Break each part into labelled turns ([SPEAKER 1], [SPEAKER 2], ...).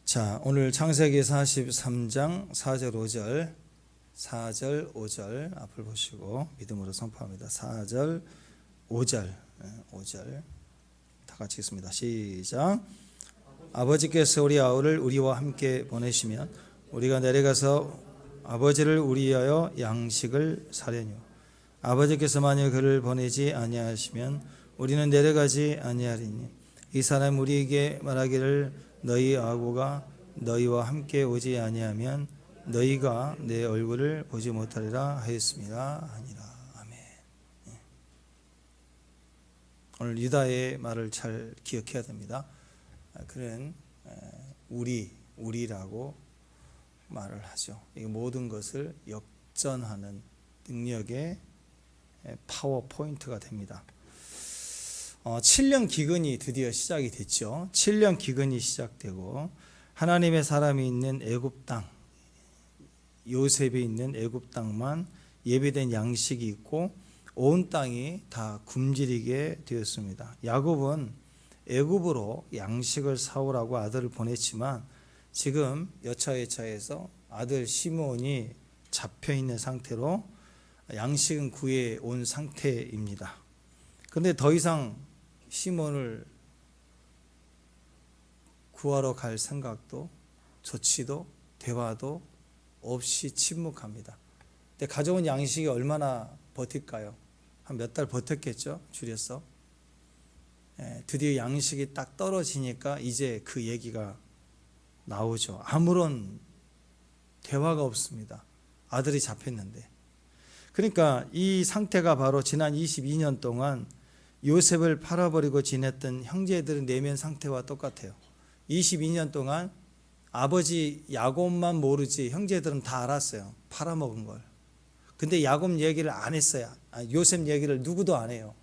[SPEAKER 1] 자, 오늘 창세기 43장 4절 5절 4절 5절 앞을 보시고 믿음으로 선포합니다. 4절 5절 5절 다 같이 읽습니다. 시작. 아버지께서 우리 아우를 우리와 함께 보내시면 우리가 내려가서 아버지를 위하여 양식을 사려니와 아버지께서 만일 그를 보내지 아니하시면 우리는 내려가지 아니하리니 이 사람 우리에게 말하기를 너희 아우가 너희와 함께 오지 아니하면 너희가 내 얼굴을 보지 못하리라 하였습니다 하니라. 아멘. 오늘 유다의 말을 잘 기억해야 됩니다. 그는 우리라고 말을 하죠. 이 모든 것을 역전하는 능력의 파워 포인트가 됩니다. 7년 기근이 드디어 시작이 됐죠. 7년 기근이 시작되고 하나님의 사람이 있는 애굽 땅, 요셉이 있는 애굽 땅만 예비된 양식이 있고 온 땅이 다 굶주리게 되었습니다. 야곱은 애굽으로 양식을 사오라고 아들을 보냈지만 지금 여차여차해서 아들 시므온이 잡혀 있는 상태로 양식은 구해 온 상태입니다. 그런데 더 이상 시몬을 구하러 갈 생각도 조치도 대화도 없이 침묵합니다. 근데 가져온 양식이 얼마나 버틸까요? 한 몇 달 버텼겠죠? 줄여서. 드디어 양식이 딱 떨어지니까 이제 그 얘기가 나오죠. 아무런 대화가 없습니다. 아들이 잡혔는데. 그러니까 이 상태가 바로 지난 22년 동안 요셉을 팔아버리고 지냈던 형제들의 내면 상태와 똑같아요. 22년 동안 아버지 야곱만 모르지 형제들은 다 알았어요. 팔아먹은 걸. 근데 야곱 얘기를 안 했어요. 요셉 얘기를 누구도 안 해요.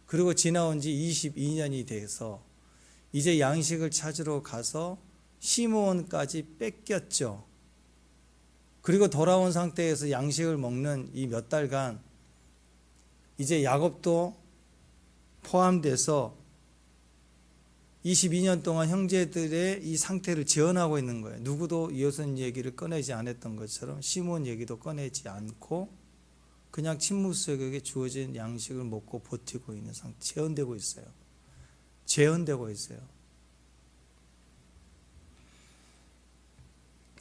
[SPEAKER 1] 그리고 지나온 지 22년이 돼서 이제 양식을 찾으러 가서 시므온까지 뺏겼죠. 그리고 돌아온 상태에서 양식을 먹는 이 몇 달간 이제 야곱도 포함돼서 22년 동안 형제들의 이 상태를 지원하고 있는 거예요. 누구도 요셉 얘기를 꺼내지 않았던 것처럼 시므온 얘기도 꺼내지 않고 그냥 침묵 속에 주어진 양식을 먹고 버티고 있는 상태, 재현되고 있어요. 재현되고 있어요.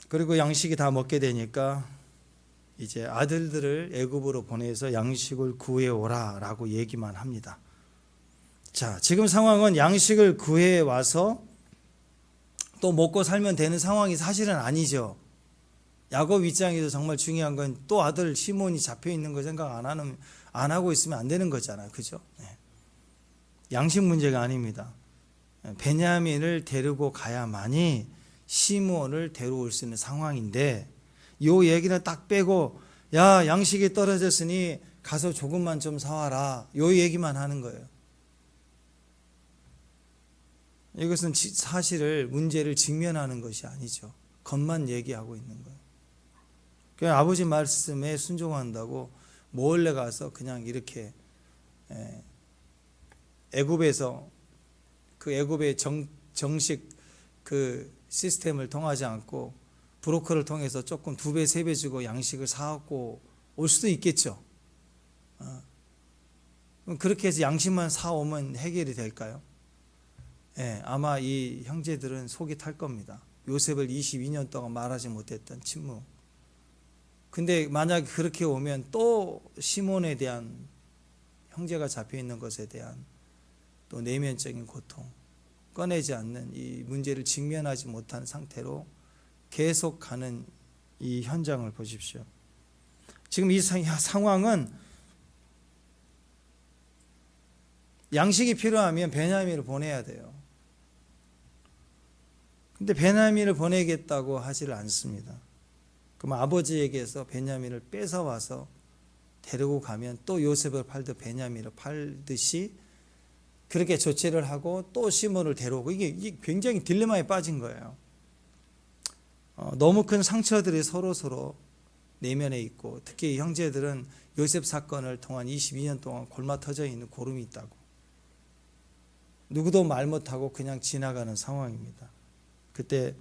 [SPEAKER 1] 그리고 양식이 다 먹게 되니까 이제 아들들을 애굽으로 보내서 양식을 구해오라라고 얘기만 합니다. 자, 지금 상황은 양식을 구해 와서 또 먹고 살면 되는 상황이 사실은 아니죠. 야곱 입장에서 정말 중요한 건 또 아들 시몬이 잡혀 있는 거 생각 안 하고 있으면 안 되는 거잖아요. 그죠? 양식 문제가 아닙니다. 베냐민을 데리고 가야만이 시몬을 데려올 수 있는 상황인데 요 얘기는 딱 빼고 야, 양식이 떨어졌으니 가서 조금만 좀 사와라. 요 얘기만 하는 거예요. 이것은 사실을 문제를 직면하는 것이 아니죠. 겉만 얘기하고 있는 거예요. 그냥 아버지 말씀에 순종한다고 몰래 가서 그냥 이렇게 애굽에서 그 애굽의 정식 그 시스템을 통하지 않고 브로커를 통해서 조금 2배, 3배 주고 양식을 사갖고 올 수도 있겠죠. 그렇게 해서 양식만 사오면 해결이 될까요? 아마 이 형제들은 속이 탈 겁니다. 요셉을 22년 동안 말하지 못했던 침묵. 근데 만약에 그렇게 오면 또 시몬에 대한 형제가 잡혀있는 것에 대한 또 내면적인 고통, 꺼내지 않는 이 문제를 직면하지 못한 상태로 계속 가는 이 현장을 보십시오. 지금 이 상황은 양식이 필요하면 베냐민을 보내야 돼요. 근데 베냐민을 보내겠다고 하지를 않습니다. 그럼 아버지에게서 베냐민을 뺏어와서 데리고 가면 또 요셉을 팔듯 베냐민을 팔듯이 그렇게 조치를 하고 또 시몬을 데려오고 이게 굉장히 딜레마에 빠진 거예요. 너무 큰 상처들이 서로 내면에 있고 특히 형제들은 요셉 사건을 통한 22년 동안 골마 터져 있는 고름이 있다고. 누구도 말 못하고 그냥 지나가는 상황입니다. 그때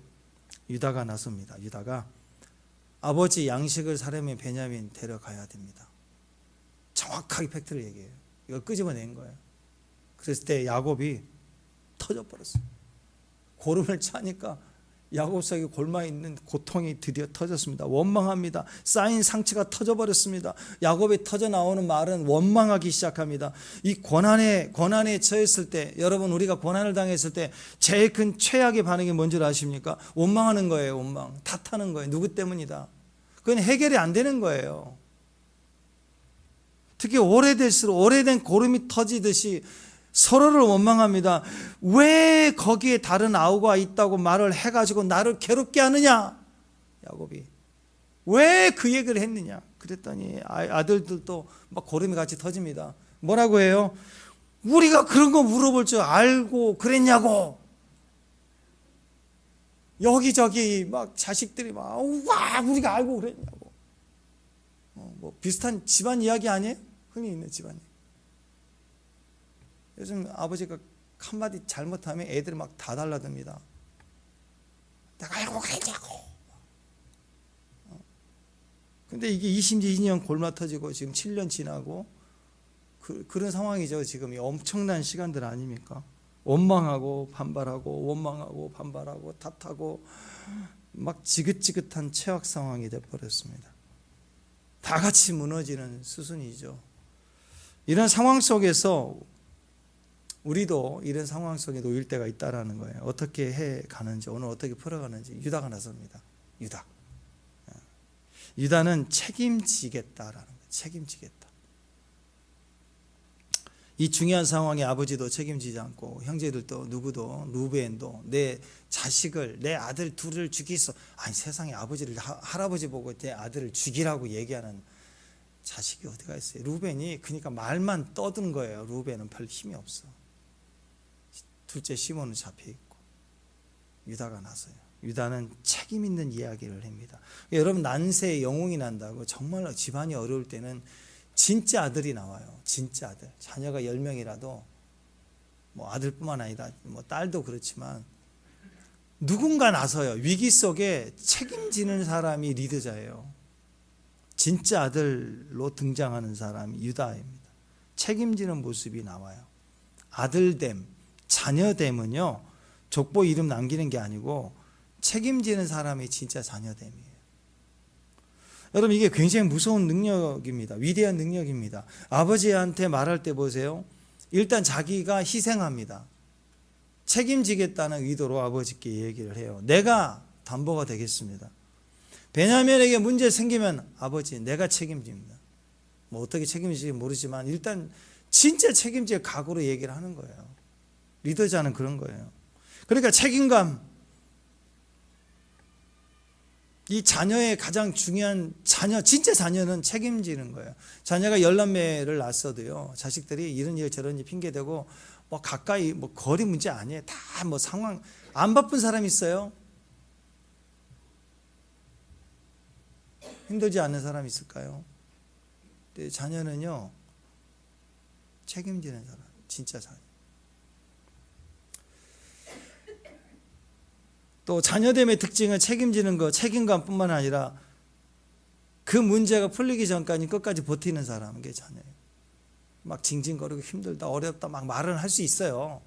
[SPEAKER 1] 유다가 나섭니다. 유다가 아버지 양식을 사려면 베냐민 데려가야 됩니다. 정확하게 팩트를 얘기해요. 이걸 끄집어낸 거예요. 그랬을 때 야곱이 터져버렸어요. 고름을 차니까 야곱 속에 골마 있는 고통이 드디어 터졌습니다. 원망합니다. 쌓인 상처가 터져버렸습니다. 야곱이 터져 나오는 말은 원망하기 시작합니다. 이 고난에 처했을 때, 여러분 우리가 고난을 당했을 때 제일 큰 최악의 반응이 뭔지 아십니까? 원망하는 거예요. 원망. 탓하는 거예요. 누구 때문이다. 그건 해결이 안 되는 거예요. 특히 오래될수록 오래된 고름이 터지듯이 서로를 원망합니다. 왜 거기에 다른 아우가 있다고 말을 해가지고 나를 괴롭게 하느냐? 야곱이 왜 그 얘기를 했느냐? 그랬더니 아들들도 막 고름이 같이 터집니다. 뭐라고 해요? 우리가 그런 거 물어볼 줄 알고 그랬냐고. 여기저기 막 자식들이 막 와 우리가 알고 그랬냐고. 뭐 비슷한 집안 이야기 아니에요? 흔히 있는 집안이. 요즘 아버지가 한마디 잘못하면 애들이 막 다 달라듭니다. 내가 알고 그랬냐고. 근데 이게 22년 골마 터지고 지금 7년 지나고 그런 상황이죠. 지금 이 엄청난 시간들 아닙니까? 원망하고 반발하고 원망하고 반발하고 탓하고 막 지긋지긋한 최악 상황이 되어버렸습니다. 다 같이 무너지는 수순이죠. 이런 상황 속에서 우리도 이런 상황 속에 놓일 때가 있다라는 거예요. 어떻게 해 가는지, 오늘 어떻게 풀어가는지. 유다가 나섭니다. 유다는 책임지겠다라는 거예요. 책임지겠다. 이 중요한 상황에 아버지도 책임지지 않고 형제들도 누구도 루벤도 내 자식을 내 아들 둘을 죽이소. 아니 세상에 아버지를 할아버지 보고 내 아들을 죽이라고 얘기하는 자식이 어디가 있어요. 루벤이 그러니까 말만 떠든 거예요. 루벤은 별 힘이 없어. 둘째 시몬은 잡혀있고 유다가 나서요. 유다는 책임 있는 이야기를 합니다. 여러분 난세에 영웅이 난다고 정말 집안이 어려울 때는 진짜 아들이 나와요. 진짜 아들. 자녀가 10명이라도 뭐 아들뿐만 아니라 뭐 딸도 그렇지만 누군가 나서요. 위기 속에 책임지는 사람이 리더자예요. 진짜 아들로 등장하는 사람이 유다입니다. 책임지는 모습이 나와요. 아들됨, 자녀됨은요 족보 이름 남기는 게 아니고 책임지는 사람이 진짜 자녀됨이에요. 여러분 이게 굉장히 무서운 능력입니다. 위대한 능력입니다. 아버지한테 말할 때 보세요. 일단 자기가 희생합니다. 책임지겠다는 의도로 아버지께 얘기를 해요. 내가 담보가 되겠습니다. 베냐민에게 문제 생기면 아버지 내가 책임집니다. 뭐 어떻게 책임질지 모르지만 일단 진짜 책임질 각오로 얘기를 하는 거예요. 리더자는 그런 거예요. 그러니까 책임감. 이 자녀의 가장 중요한 진짜 자녀는 책임지는 거예요. 자녀가 10남매를 낳았어도요, 자식들이 이런 일 저런 일 핑계대고, 뭐 가까이, 뭐 거리 문제 아니에요. 다 뭐 상황, 안 바쁜 사람 있어요? 힘들지 않는 사람 있을까요? 근데 자녀는요, 책임지는 사람, 진짜 자녀. 또 자녀됨의 특징은 책임지는 거, 책임감뿐만 아니라 그 문제가 풀리기 전까지 끝까지 버티는 사람, 게 자녀예요. 막 징징거리고 힘들다, 어렵다, 막 말은 할 수 있어요.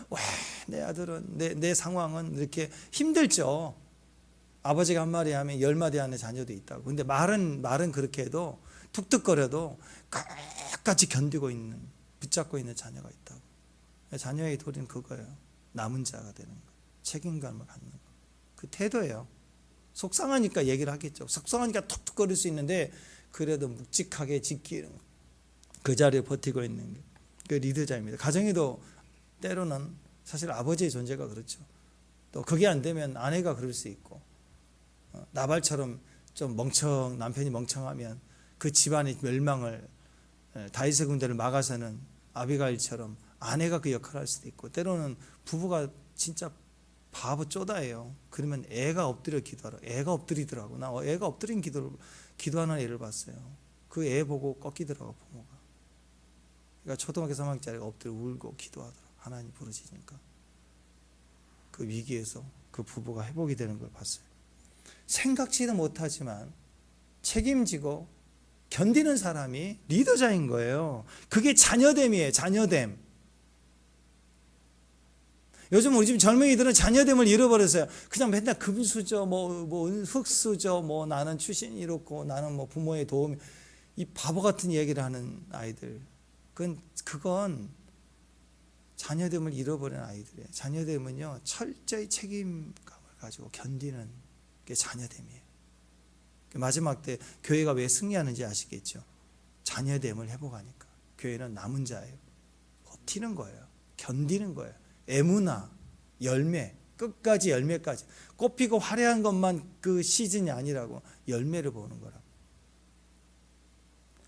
[SPEAKER 1] 와, 내 아들은, 내 상황은 이렇게 힘들죠. 아버지가 한 마디 하면 10마디 하는 자녀도 있다고. 근데 말은 그렇게 해도 툭툭거려도 끝까지 견디고 있는, 붙잡고 있는 자녀가 있다고. 자녀의 도리는 그거예요. 남은 자가 되는 거. 책임감을 갖는 거. 그 태도예요. 속상하니까 얘기를 하겠죠. 속상하니까 툭툭거릴 수 있는데 그래도 묵직하게 지키는 그 자리에 버티고 있는 게 그 리더자입니다. 가정에도 때로는 사실 아버지의 존재가 그렇죠. 또 그게 안 되면 아내가 그럴 수 있고, 나발처럼 좀 남편이 멍청하면 그 집안의 멸망을, 다윗의 군대를 막아서는 아비가일처럼 아내가 그 역할을 할 수도 있고, 때로는 부부가 진짜 바보 쪼다예요. 그러면 애가 엎드려 기도하라. 애가 엎드리더라고. 나 애가 엎드린 기도하는 애를 봤어요. 그 애 보고 꺾이더라고, 부모가. 그러니까 초등학교 3학년짜리가 엎드려 울고 기도하더라고. 하나님 부르시니까. 그 위기에서 그 부부가 회복이 되는 걸 봤어요. 생각지도 못하지만 책임지고 견디는 사람이 리더자인 거예요. 그게 자녀됨이에요. 자녀됨. 요즘 우리 집 젊은이들은 자녀됨을 잃어버렸어요. 그냥 맨날 금수저, 흙수저, 나는 출신이 이렇고, 나는 부모의 도움, 이 바보 같은 얘기를 하는 아이들. 그건 자녀됨을 잃어버린 아이들이에요. 자녀됨은요, 철저히 책임감을 가지고 견디는 게 자녀됨이에요. 마지막 때 교회가 왜 승리하는지 아시겠죠? 자녀됨을 회복하니까. 교회는 남은 자예요. 버티는 거예요. 견디는 거예요. 애무나 열매, 끝까지 열매까지. 꽃피고 화려한 것만 그 시즌이 아니라고, 열매를 보는 거라고.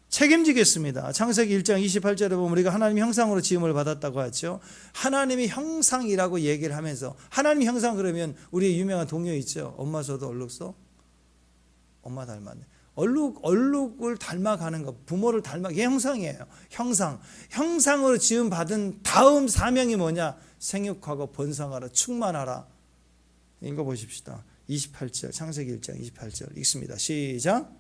[SPEAKER 1] 책임지겠습니다. 창세기 1장 28절에 보면 우리가 하나님 형상으로 지음을 받았다고 하죠. 하나님의 형상이라고 얘기를 하면서, 하나님 형상 그러면 우리의 유명한 동요 있죠. 엄마 저도 얼룩소. 엄마 닮았네. 얼룩을 닮아가는 것, 부모를 이게 형상이에요. 형상으로 지음 받은 다음 사명이 뭐냐? 생육하고 번성하라, 충만하라. 읽어 보십시다. 28절, 창세기 1장 28절 읽습니다. 시작.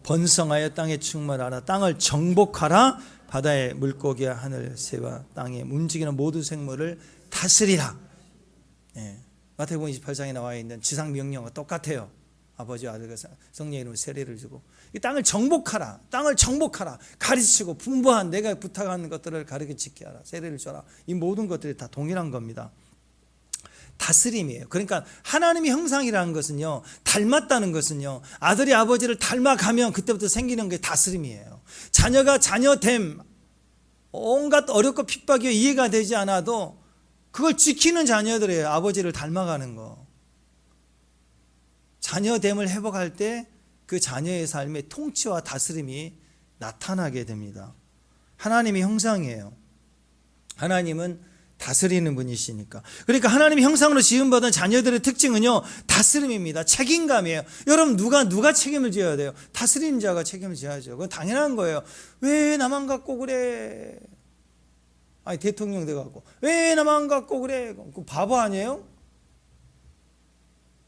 [SPEAKER 1] 번성하여 땅에 충만하라, 땅을 정복하라, 바다의 물고기와 하늘 새와 땅에 움직이는 모든 생물을 다스리라. 마태복음 28장에 나와 있는 지상 명령과 똑같아요. 아버지와 아들과 성령의 이름으로 세례를 주고, 이 땅을 정복하라, 가르치고 분부한 내가 부탁하는 것들을 가르쳐 지키게 하라, 세례를 줘라. 이 모든 것들이 다 동일한 겁니다. 다스림이에요. 그러니까 하나님의 형상이라는 것은요, 닮았다는 것은요, 아들이 아버지를 닮아가면 그때부터 생기는 게 다스림이에요. 자녀가 자녀됨, 온갖 어렵고 핍박이 이해가 되지 않아도 그걸 지키는 자녀들이에요. 아버지를 닮아가는 거. 자녀됨을 회복할 때 그 자녀의 삶에 통치와 다스림이 나타나게 됩니다. 하나님의 형상이에요. 하나님은 다스리는 분이시니까. 그러니까 하나님의 형상으로 지음받은 자녀들의 특징은요, 다스림입니다. 책임감이에요. 여러분, 누가 책임을 져야 돼요? 다스리는 자가 책임을 져야죠. 그건 당연한 거예요. 왜 나만 갖고 그래? 아니, 대통령 돼갖고 왜 나만 갖고 그래? 그 바보 아니에요?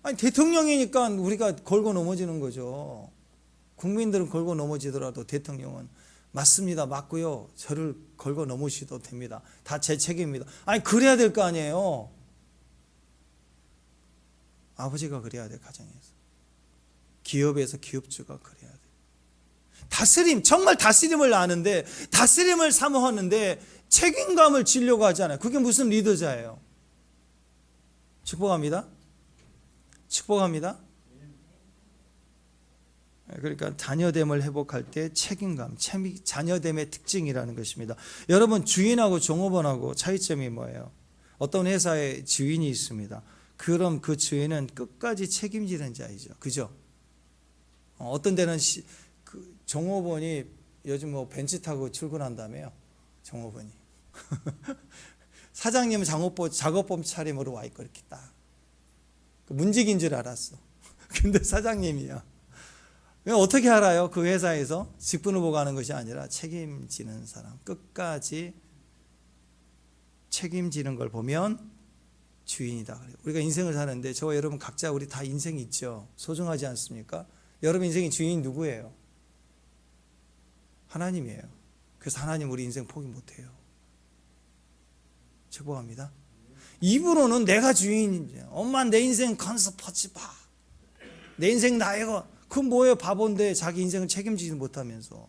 [SPEAKER 1] 아니, 대통령이니까 우리가 걸고 넘어지는 거죠. 국민들은 걸고 넘어지더라도 대통령은 맞습니다, 맞고요, 저를 걸고 넘으셔도 됩니다, 다 제 책임입니다. 아니, 그래야 될 거 아니에요. 아버지가 그래야 돼. 가정에서, 기업에서 기업주가 그래야 돼. 다스림, 정말 다스림을 아는데, 다스림을 사모하는데 책임감을 지려고 하잖아요. 그게 무슨 리더자예요? 축복합니다. 그러니까 자녀됨을 회복할 때 책임감, 자녀됨의 특징이라는 것입니다. 여러분, 주인하고 종업원하고 차이점이 뭐예요? 어떤 회사에 주인이 있습니다. 그럼 그 주인은 끝까지 책임지는 자이죠. 그죠? 어떤 데는 그 종업원이 요즘 벤츠 타고 출근한다며요. 종업원이. 사장님은 작업복 차림으로 와 있고 이렇게 딱. 문직인 줄 알았어. 근데 사장님이야. 어떻게 알아요? 그 회사에서 직분을 보고 하는 것이 아니라 책임지는 사람, 끝까지 책임지는 걸 보면 주인이다. 우리가 인생을 사는데 저와 여러분 각자 우리 다 인생이 있죠. 소중하지 않습니까? 여러분 인생의 주인이 누구예요? 하나님이에요. 그래서 하나님 우리 인생 포기 못해요. 축복합니다. 입으로는 내가 주인인지, 엄마 내 인생 컨셉하지 마, 내 인생 나의 거, 그건 뭐예요? 바본데 자기 인생을 책임지지 못하면서.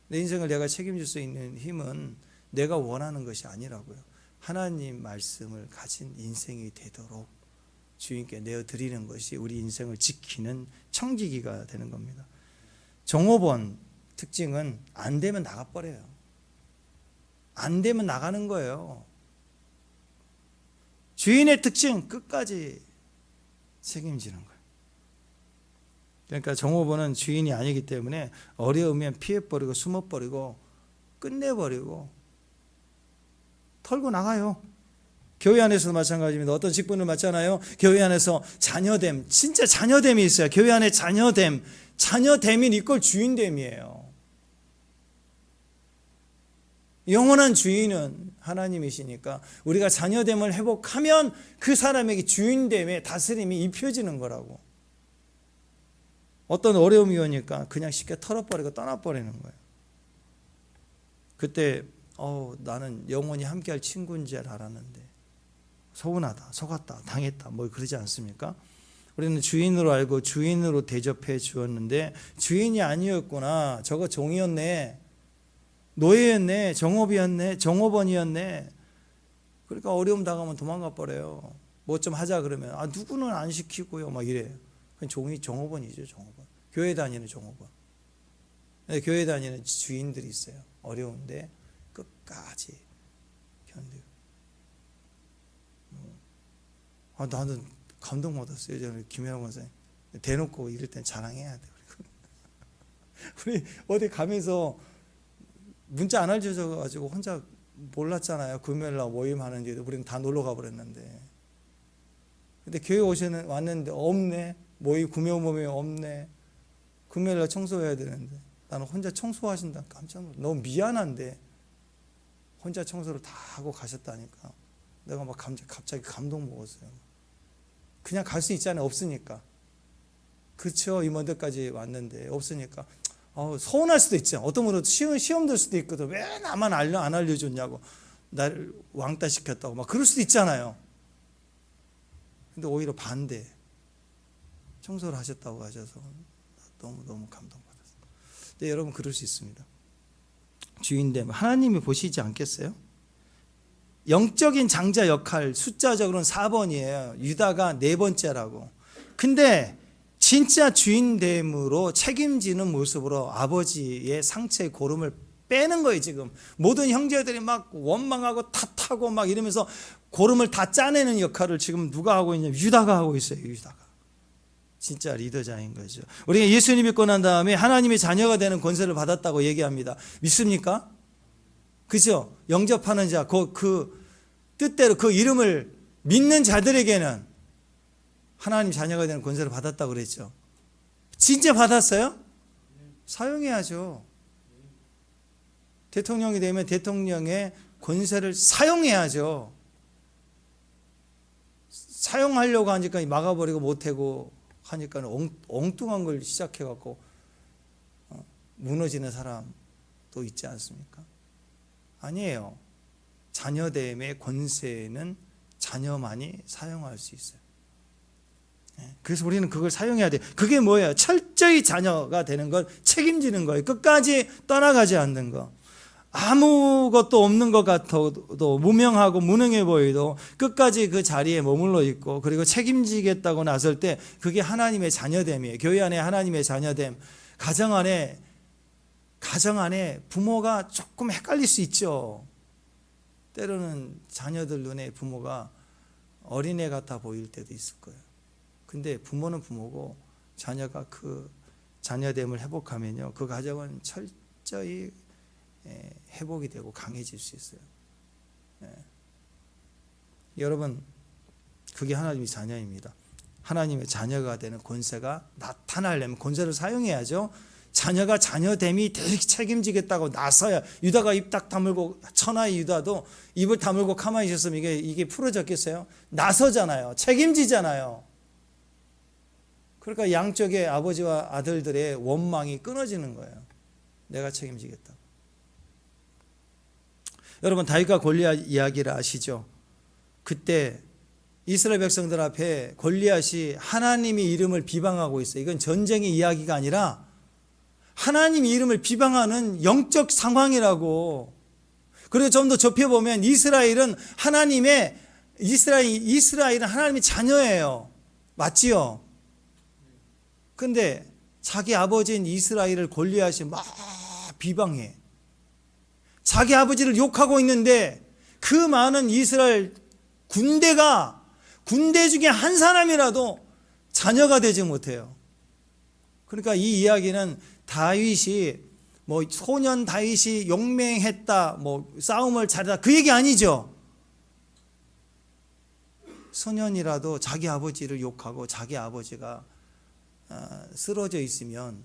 [SPEAKER 1] 내 인생을 내가 책임질 수 있는 힘은 내가 원하는 것이 아니라고요. 하나님 말씀을 가진 인생이 되도록 주인께 내어드리는 것이 우리 인생을 지키는 청지기가 되는 겁니다. 종업원 특징은 안 되면 나가버려요. 안 되면 나가는 거예요. 주인의 특징, 끝까지 책임지는 거예요. 그러니까 종업원은 주인이 아니기 때문에 어려우면 피해버리고 숨어버리고 끝내버리고 털고 나가요. 교회 안에서도 마찬가지입니다. 어떤 직분을 맡잖아요. 교회 안에서 자녀됨, 진짜 자녀됨이 있어요. 교회 안에 자녀됨이 이걸 주인됨이에요. 영원한 주인은 하나님이시니까 우리가 자녀됨을 회복하면 그 사람에게 주인됨의 다스림이 입혀지는 거라고. 어떤 어려움이 오니까 그냥 쉽게 털어버리고 떠나버리는 거예요. 그때 나는 영원히 함께할 친구인 줄 알았는데 서운하다, 속았다, 당했다 뭐 그러지 않습니까? 우리는 주인으로 알고 주인으로 대접해 주었는데 주인이 아니었구나, 저거 종이었네, 노예였네, 종업원이었네. 그러니까 어려움 당하면 도망가 버려요. 뭐 좀 하자 그러면 누구는 안 시키고요 막 이래요. 그건 종업원이죠, 종업원. 교회 다니는 종업원. 교회 다니는 주인들이 있어요. 어려운데 끝까지 견디고. 나는 감동받았어요. 저는 김혜영 원사님 대놓고 이럴 땐 자랑해야 돼. 우리 어디 가면서 문자 안 알려줘가지고 혼자 몰랐잖아요. 금요일날 모임하는지. 우리는 다 놀러 가버렸는데. 근데 교회 왔는데 없네. 금요 모임이 없네. 금요일날 청소해야 되는데 나는 혼자 청소하신다. 깜짝 놀랐어. 너무 미안한데 혼자 청소를 다 하고 가셨다니까. 내가 막 갑자기 감동 먹었어요. 그냥 갈 수 있잖아요. 없으니까. 그렇죠. 이 먼 데까지 왔는데 없으니까 서운할 수도 있죠. 어떤 분은 시험 들 수도 있거든. 왜 나만 안 알려줬냐고, 나를 왕따 시켰다고 막 그럴 수도 있잖아요. 근데 오히려 반대, 청소를 하셨다고 하셔서 너무 감동받았어요. 근데 여러분 그럴 수 있습니다. 주인됨 하나님이 보시지 않겠어요? 영적인 장자 역할 숫자적으로는 4번이에요. 유다가 4번째라고. 근데 진짜 주인됨으로 책임지는 모습으로 아버지의 상처의 고름을 빼는 거예요. 지금 모든 형제들이 막 원망하고 탓하고 막 이러면서 고름을 다 짜내는 역할을 지금 누가 하고 있냐면 유다가 하고 있어요. 유다가 진짜 리더자인 거죠. 우리가 예수님 믿고 난 다음에 하나님의 자녀가 되는 권세를 받았다고 얘기합니다. 믿습니까? 그죠? 영접하는 자, 그 뜻대로 그 이름을 믿는 자들에게는 하나님 자녀가 되는 권세를 받았다고 그랬죠. 진짜 받았어요? 사용해야죠. 대통령이 되면 대통령의 권세를 사용해야죠. 사용하려고 하니까 막아버리고 못하고 하니까 엉뚱한 걸 시작해갖고 무너지는 사람도 있지 않습니까? 아니에요. 자녀됨의 권세는 자녀만이 사용할 수 있어요. 그래서 우리는 그걸 사용해야 돼요. 그게 뭐예요? 철저히 자녀가 되는 걸 책임지는 거예요. 끝까지 떠나가지 않는 거. 아무것도 없는 것 같아도 무명하고 무능해 보이도 끝까지 그 자리에 머물러 있고, 그리고 책임지겠다고 나설 때 그게 하나님의 자녀됨이에요. 교회 안에 하나님의 자녀됨. 가정 안에 부모가 조금 헷갈릴 수 있죠. 때로는 자녀들 눈에 부모가 어린애 같아 보일 때도 있을 거예요. 근데 부모는 부모고 자녀가 그 자녀됨을 회복하면요, 그 가정은 철저히 회복이 되고 강해질 수 있어요. 여러분, 그게 하나님의 자녀입니다. 하나님의 자녀가 되는 권세가 나타나려면 권세를 사용해야죠. 자녀가 자녀됨이 책임지겠다고 나서야. 유다가 입 딱 다물고, 천하의 유다도 입을 다물고 가만히 있었으면 이게 풀어졌겠어요? 나서잖아요. 책임지잖아요. 그러니까 양쪽의 아버지와 아들들의 원망이 끊어지는 거예요. 내가 책임지겠다. 여러분, 다윗과 골리앗 이야기를 아시죠? 그때 이스라엘 백성들 앞에 골리앗이 하나님의 이름을 비방하고 있어요. 이건 전쟁의 이야기가 아니라 하나님 이름을 비방하는 영적 상황이라고. 그리고 좀 더 좁혀보면 이스라엘은 하나님의 자녀예요. 맞지요? 근데 자기 아버지인 이스라엘을 골리앗이 막 비방해. 자기 아버지를 욕하고 있는데 그 많은 이스라엘 군대 중에 한 사람이라도 자녀가 되지 못해요. 그러니까 이 이야기는 다윗이 소년 다윗이 용맹했다, 싸움을 잘했다, 그 얘기 아니죠. 소년이라도 자기 아버지를 욕하고 자기 아버지가 쓰러져 있으면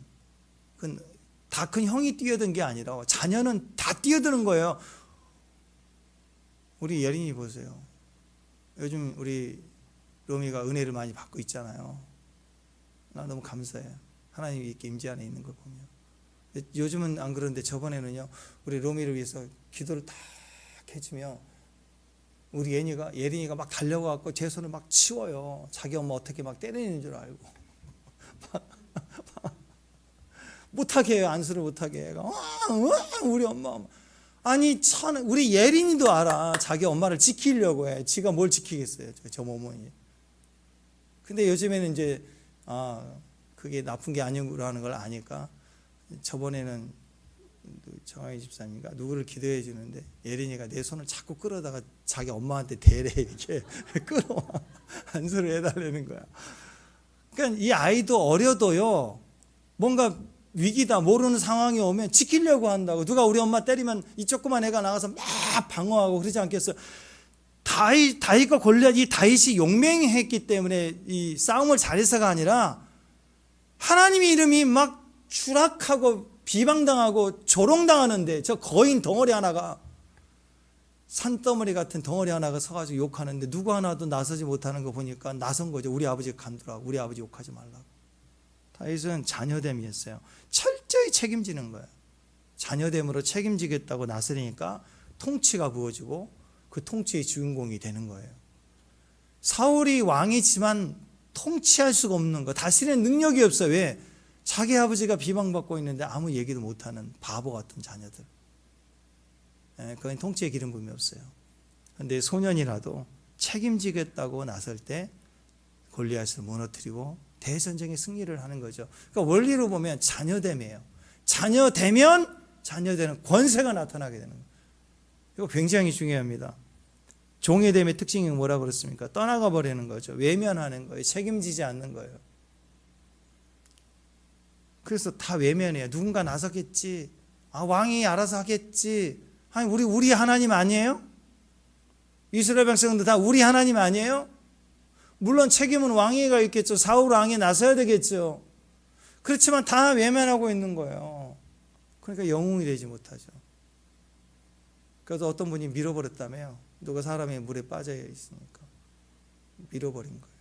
[SPEAKER 1] 그건 다 큰 형이 뛰어든 게 아니라 자녀는 다 뛰어드는 거예요. 우리 예린이 보세요. 요즘 우리 로미가 은혜를 많이 받고 있잖아요. 나 너무 감사해요. 하나님이 이렇게 임재 안에 있는 걸 보면. 요즘은 안 그런데 저번에는요, 우리 로미를 위해서 기도를 딱 해주면 우리 예린이가 막 달려가고 제 손을 막 치워요. 자기 엄마 어떻게 막 때리는 줄 알고. 못하게 해요. 안수를 못하게 해요. 우리 엄마. 아니 우리 예린이도 알아. 자기 엄마를 지키려고 해. 지가 뭘 지키겠어요. 저 모모니. 근데 요즘에는 이제 그게 나쁜 게 아니라는 걸 아니까 저번에는 정학희 집사님과 누구를 기도해 주는데 예린이가 내 손을 자꾸 끌어다가 자기 엄마한테 대래 이렇게 끌어와 안수를 해달라는 거야. 그러니까 이 아이도 어려도요, 뭔가 위기다 모르는 상황이 오면 지키려고 한다고. 누가 우리 엄마 때리면 이 조그만 애가 나가서 막 방어하고 그러지 않겠어요? 다윗과 골리앗, 이 다윗이 용맹했기 때문에 이 싸움을 잘해서가 아니라 하나님의 이름이 막 추락하고 비방당하고 조롱당하는데 저 거인 덩어리 하나가, 산더머리 같은 덩어리 하나가 서가지고 욕하는데 누구 하나도 나서지 못하는 거 보니까 나선 거죠. 우리 아버지가 감두라고. 우리 아버지 욕하지 말라고. 다윗은 자녀됨이었어요. 철저히 책임지는 거예요. 자녀됨으로 책임지겠다고 나서니까 통치가 부어지고 그 통치의 주인공이 되는 거예요. 사울이 왕이지만 통치할 수가 없는 거. 다스리는 능력이 없어요. 왜? 자기 아버지가 비방받고 있는데 아무 얘기도 못하는 바보 같은 자녀들. 그건 통치의 기름 부음이 없어요. 그런데 소년이라도 책임지겠다고 나설 때 골리앗을 무너뜨리고 대전쟁의 승리를 하는 거죠. 그러니까 원리로 보면 자녀됨이에요. 자녀되면 자녀되는 권세가 나타나게 되는 거예요. 이거 굉장히 중요합니다. 종의됨의 특징이 뭐라고 그랬습니까? 떠나가 버리는 거죠. 외면하는 거예요. 책임지지 않는 거예요. 그래서 다 외면해요. 누군가 나서겠지. 왕이 알아서 하겠지. 아니 우리 하나님 아니에요? 이스라엘 백성들 다 우리 하나님 아니에요? 물론 책임은 왕위가 있겠죠. 사울 왕이 나서야 되겠죠. 그렇지만 다 외면하고 있는 거예요. 그러니까 영웅이 되지 못하죠. 그래서 어떤 분이 밀어버렸다며요. 누가 사람이 물에 빠져 있으니까 밀어버린 거예요.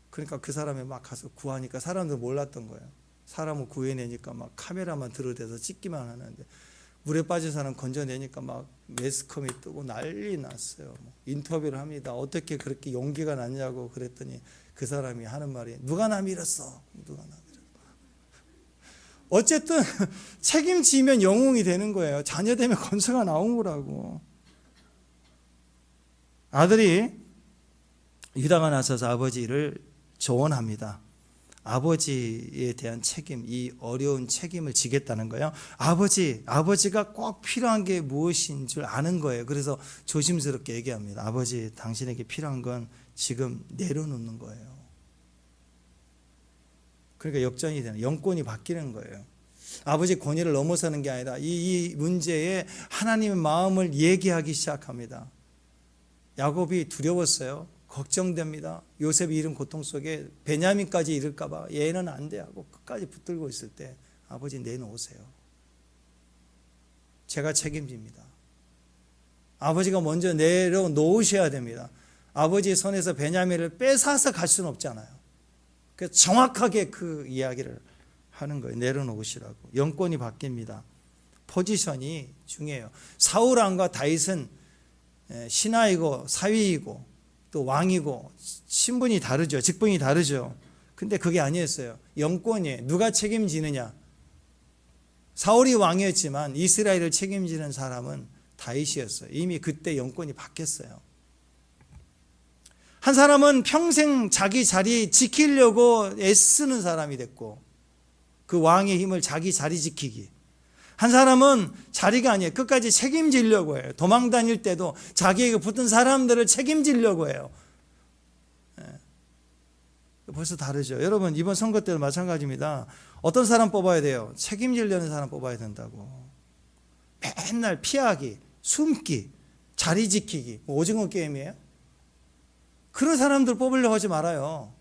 [SPEAKER 1] 그러니까 그 사람이 막 가서 구하니까 사람들 몰랐던 거예요. 사람을 구해내니까 막 카메라만 들어대서 찍기만 하는데 물에 빠진 사람 건져내니까 막 매스컴이 뜨고 난리 났어요. 인터뷰를 합니다. 어떻게 그렇게 용기가 났냐고 그랬더니 그 사람이 하는 말이 누가 나 밀었어. 누가 나 밀었어. 어쨌든 책임지면 영웅이 되는 거예요. 자녀되면 권세가 나온 거라고. 아들이 유다가 나서서 아버지를 조언합니다. 아버지에 대한 책임, 이 어려운 책임을 지겠다는 거예요. 아버지가 꼭 필요한 게 무엇인 줄 아는 거예요. 그래서 조심스럽게 얘기합니다. 아버지, 당신에게 필요한 건 지금 내려놓는 거예요. 그러니까 역전이 되는, 영권이 바뀌는 거예요. 아버지 권위를 넘어서는 게 아니라 이 문제에 하나님의 마음을 얘기하기 시작합니다. 야곱이 두려웠어요. 걱정됩니다. 요셉이 잃은 고통 속에 베냐민까지 잃을까 봐 얘는 안 돼 하고 끝까지 붙들고 있을 때 아버지 내놓으세요. 제가 책임집니다. 아버지가 먼저 내려놓으셔야 됩니다. 아버지의 손에서 베냐민을 뺏어서 갈 수는 없잖아요. 그래서 정확하게 그 이야기를 하는 거예요. 내려놓으시라고. 영권이 바뀝니다. 포지션이 중요해요. 사울 왕과 다윗은 신하이고 사위이고 또 왕이고 신분이 다르죠. 직분이 다르죠. 근데 그게 아니었어요. 영권이에요. 누가 책임지느냐. 사울이 왕이었지만 이스라엘을 책임지는 사람은 다윗이었어요. 이미 그때 영권이 바뀌었어요. 한 사람은 평생 자기 자리 지키려고 애쓰는 사람이 됐고 그 왕의 힘을 자기 자리 지키기. 한 사람은 자리가 아니에요. 끝까지 책임지려고 해요. 도망 다닐 때도 자기에게 붙은 사람들을 책임지려고 해요. 벌써 다르죠. 여러분 이번 선거 때도 마찬가지입니다. 어떤 사람 뽑아야 돼요? 책임지려는 사람 뽑아야 된다고. 맨날 피하기, 숨기, 자리 지키기, 오징어 게임이에요? 그런 사람들 뽑으려고 하지 말아요.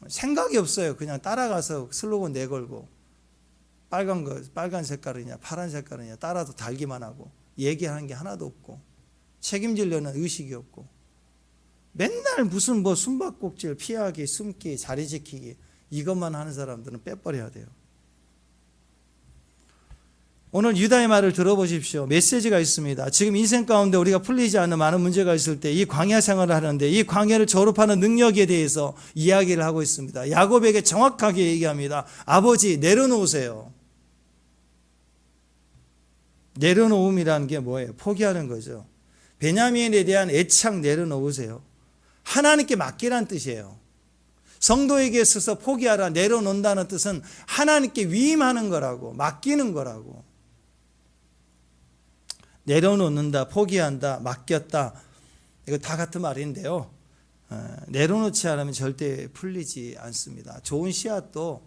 [SPEAKER 1] 생각이 없어요. 그냥 따라가서 슬로건 내걸고. 빨간 색깔이냐 파란 색깔이냐 따라서 달기만 하고 얘기하는 게 하나도 없고 책임지려는 의식이 없고 맨날 무슨 뭐 숨바꼭질 피하기 숨기 자리 지키기 이것만 하는 사람들은 빼버려야 돼요. 오늘 유다의 말을 들어보십시오. 메시지가 있습니다. 지금 인생 가운데 우리가 풀리지 않는 많은 문제가 있을 때 이 광야 생활을 하는데 이 광야를 졸업하는 능력에 대해서 이야기를 하고 있습니다. 야곱에게 정확하게 얘기합니다. 아버지 내려놓으세요. 내려놓음이라는 게 뭐예요? 포기하는 거죠. 베냐민에 대한 애착 내려놓으세요. 하나님께 맡기란 뜻이에요. 성도에게 있어서 포기하라 내려놓는다는 뜻은 하나님께 위임하는 거라고 맡기는 거라고. 내려놓는다, 포기한다, 맡겼다 이거 다 같은 말인데요. 내려놓지 않으면 절대 풀리지 않습니다. 좋은 씨앗도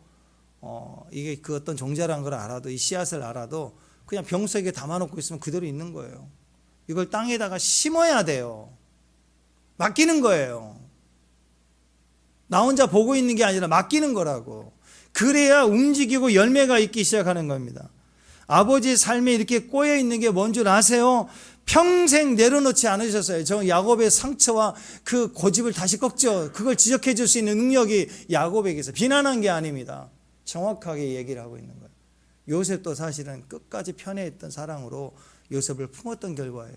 [SPEAKER 1] 이게 그 어떤 종자라는 걸 알아도 이 씨앗을 알아도 그냥 병석에 담아놓고 있으면 그대로 있는 거예요. 이걸 땅에다가 심어야 돼요. 맡기는 거예요. 나 혼자 보고 있는 게 아니라 맡기는 거라고. 그래야 움직이고 열매가 있기 시작하는 겁니다. 아버지의 삶에 이렇게 꼬여 있는 게 뭔 줄 아세요? 평생 내려놓지 않으셨어요. 저 야곱의 상처와 그 고집을 다시 꺾죠. 그걸 지적해 줄 수 있는 능력이 야곱에게서 비난한 게 아닙니다. 정확하게 얘기를 하고 있는 거예요. 요셉도 사실은 끝까지 편애했던 사랑으로 요셉을 품었던 결과예요.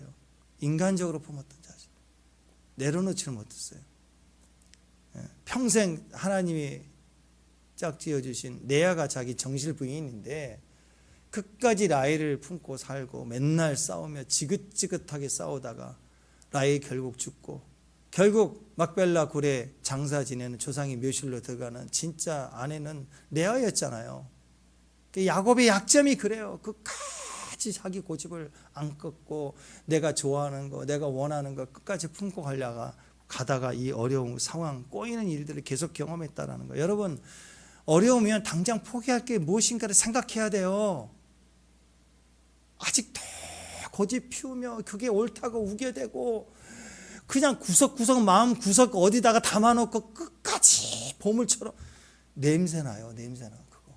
[SPEAKER 1] 인간적으로 품었던 자식. 내려놓지를 못했어요. 평생 하나님이 짝지어 주신 레아가 자기 정실 부인인데 끝까지 라헬을 품고 살고 맨날 싸우며 지긋지긋하게 싸우다가 라헬이 결국 죽고 결국 막벨라 굴에 장사 지내는 조상의 묘실로 들어가는 진짜 아내는 레아였잖아요. 야곱의 약점이 그래요. 끝까지 자기 고집을 안 꺾고 내가 좋아하는 거 내가 원하는 거 끝까지 품고 가다가 이 어려운 상황 꼬이는 일들을 계속 경험했다라는 거예요. 여러분 어려우면 당장 포기할 게 무엇인가를 생각해야 돼요. 아직도 고집 피우며 그게 옳다고 우겨대고 그냥 구석구석 마음 구석 어디다가 담아놓고 끝까지 보물처럼 냄새나요. 냄새나 그거.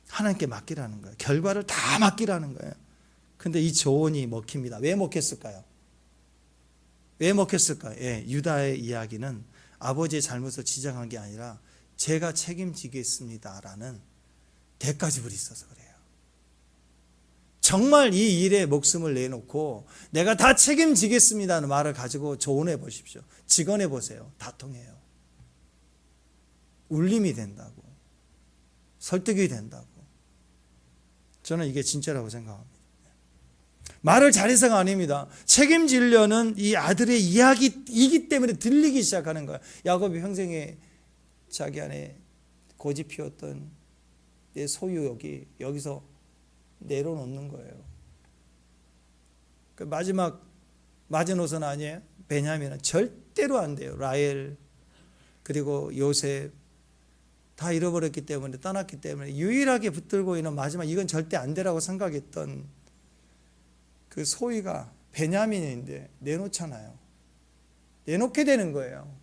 [SPEAKER 1] 하나님께 맡기라는 거예요. 결과를 다 맡기라는 거예요. 근데 이 조언이 먹힙니다. 왜 먹혔을까요? 왜 먹혔을까요? 예, 유다의 이야기는 아버지의 잘못을 지적한 게 아니라 제가 책임지겠습니다라는 대가집을 있어서 그래요. 정말 이 일에 목숨을 내놓고 내가 다 책임지겠습니다는 말을 가지고 조언해 보십시오. 직언해 보세요. 다 통해요. 울림이 된다고. 설득이 된다고. 저는 이게 진짜라고 생각합니다. 말을 잘해서가 아닙니다. 책임지려는 이 아들의 이야기이기 때문에 들리기 시작하는 거예요. 야곱이 평생에 자기 안에 고집 피웠던 내 소유욕이 여기서 내려놓는 거예요. 그 마지노선 아니에요? 베냐민은 절대로 안 돼요. 라헬 그리고 요셉 다 잃어버렸기 때문에 떠났기 때문에 유일하게 붙들고 있는 마지막 이건 절대 안 되라고 생각했던 그 소위가 베냐민인데 내놓잖아요. 내놓게 되는 거예요.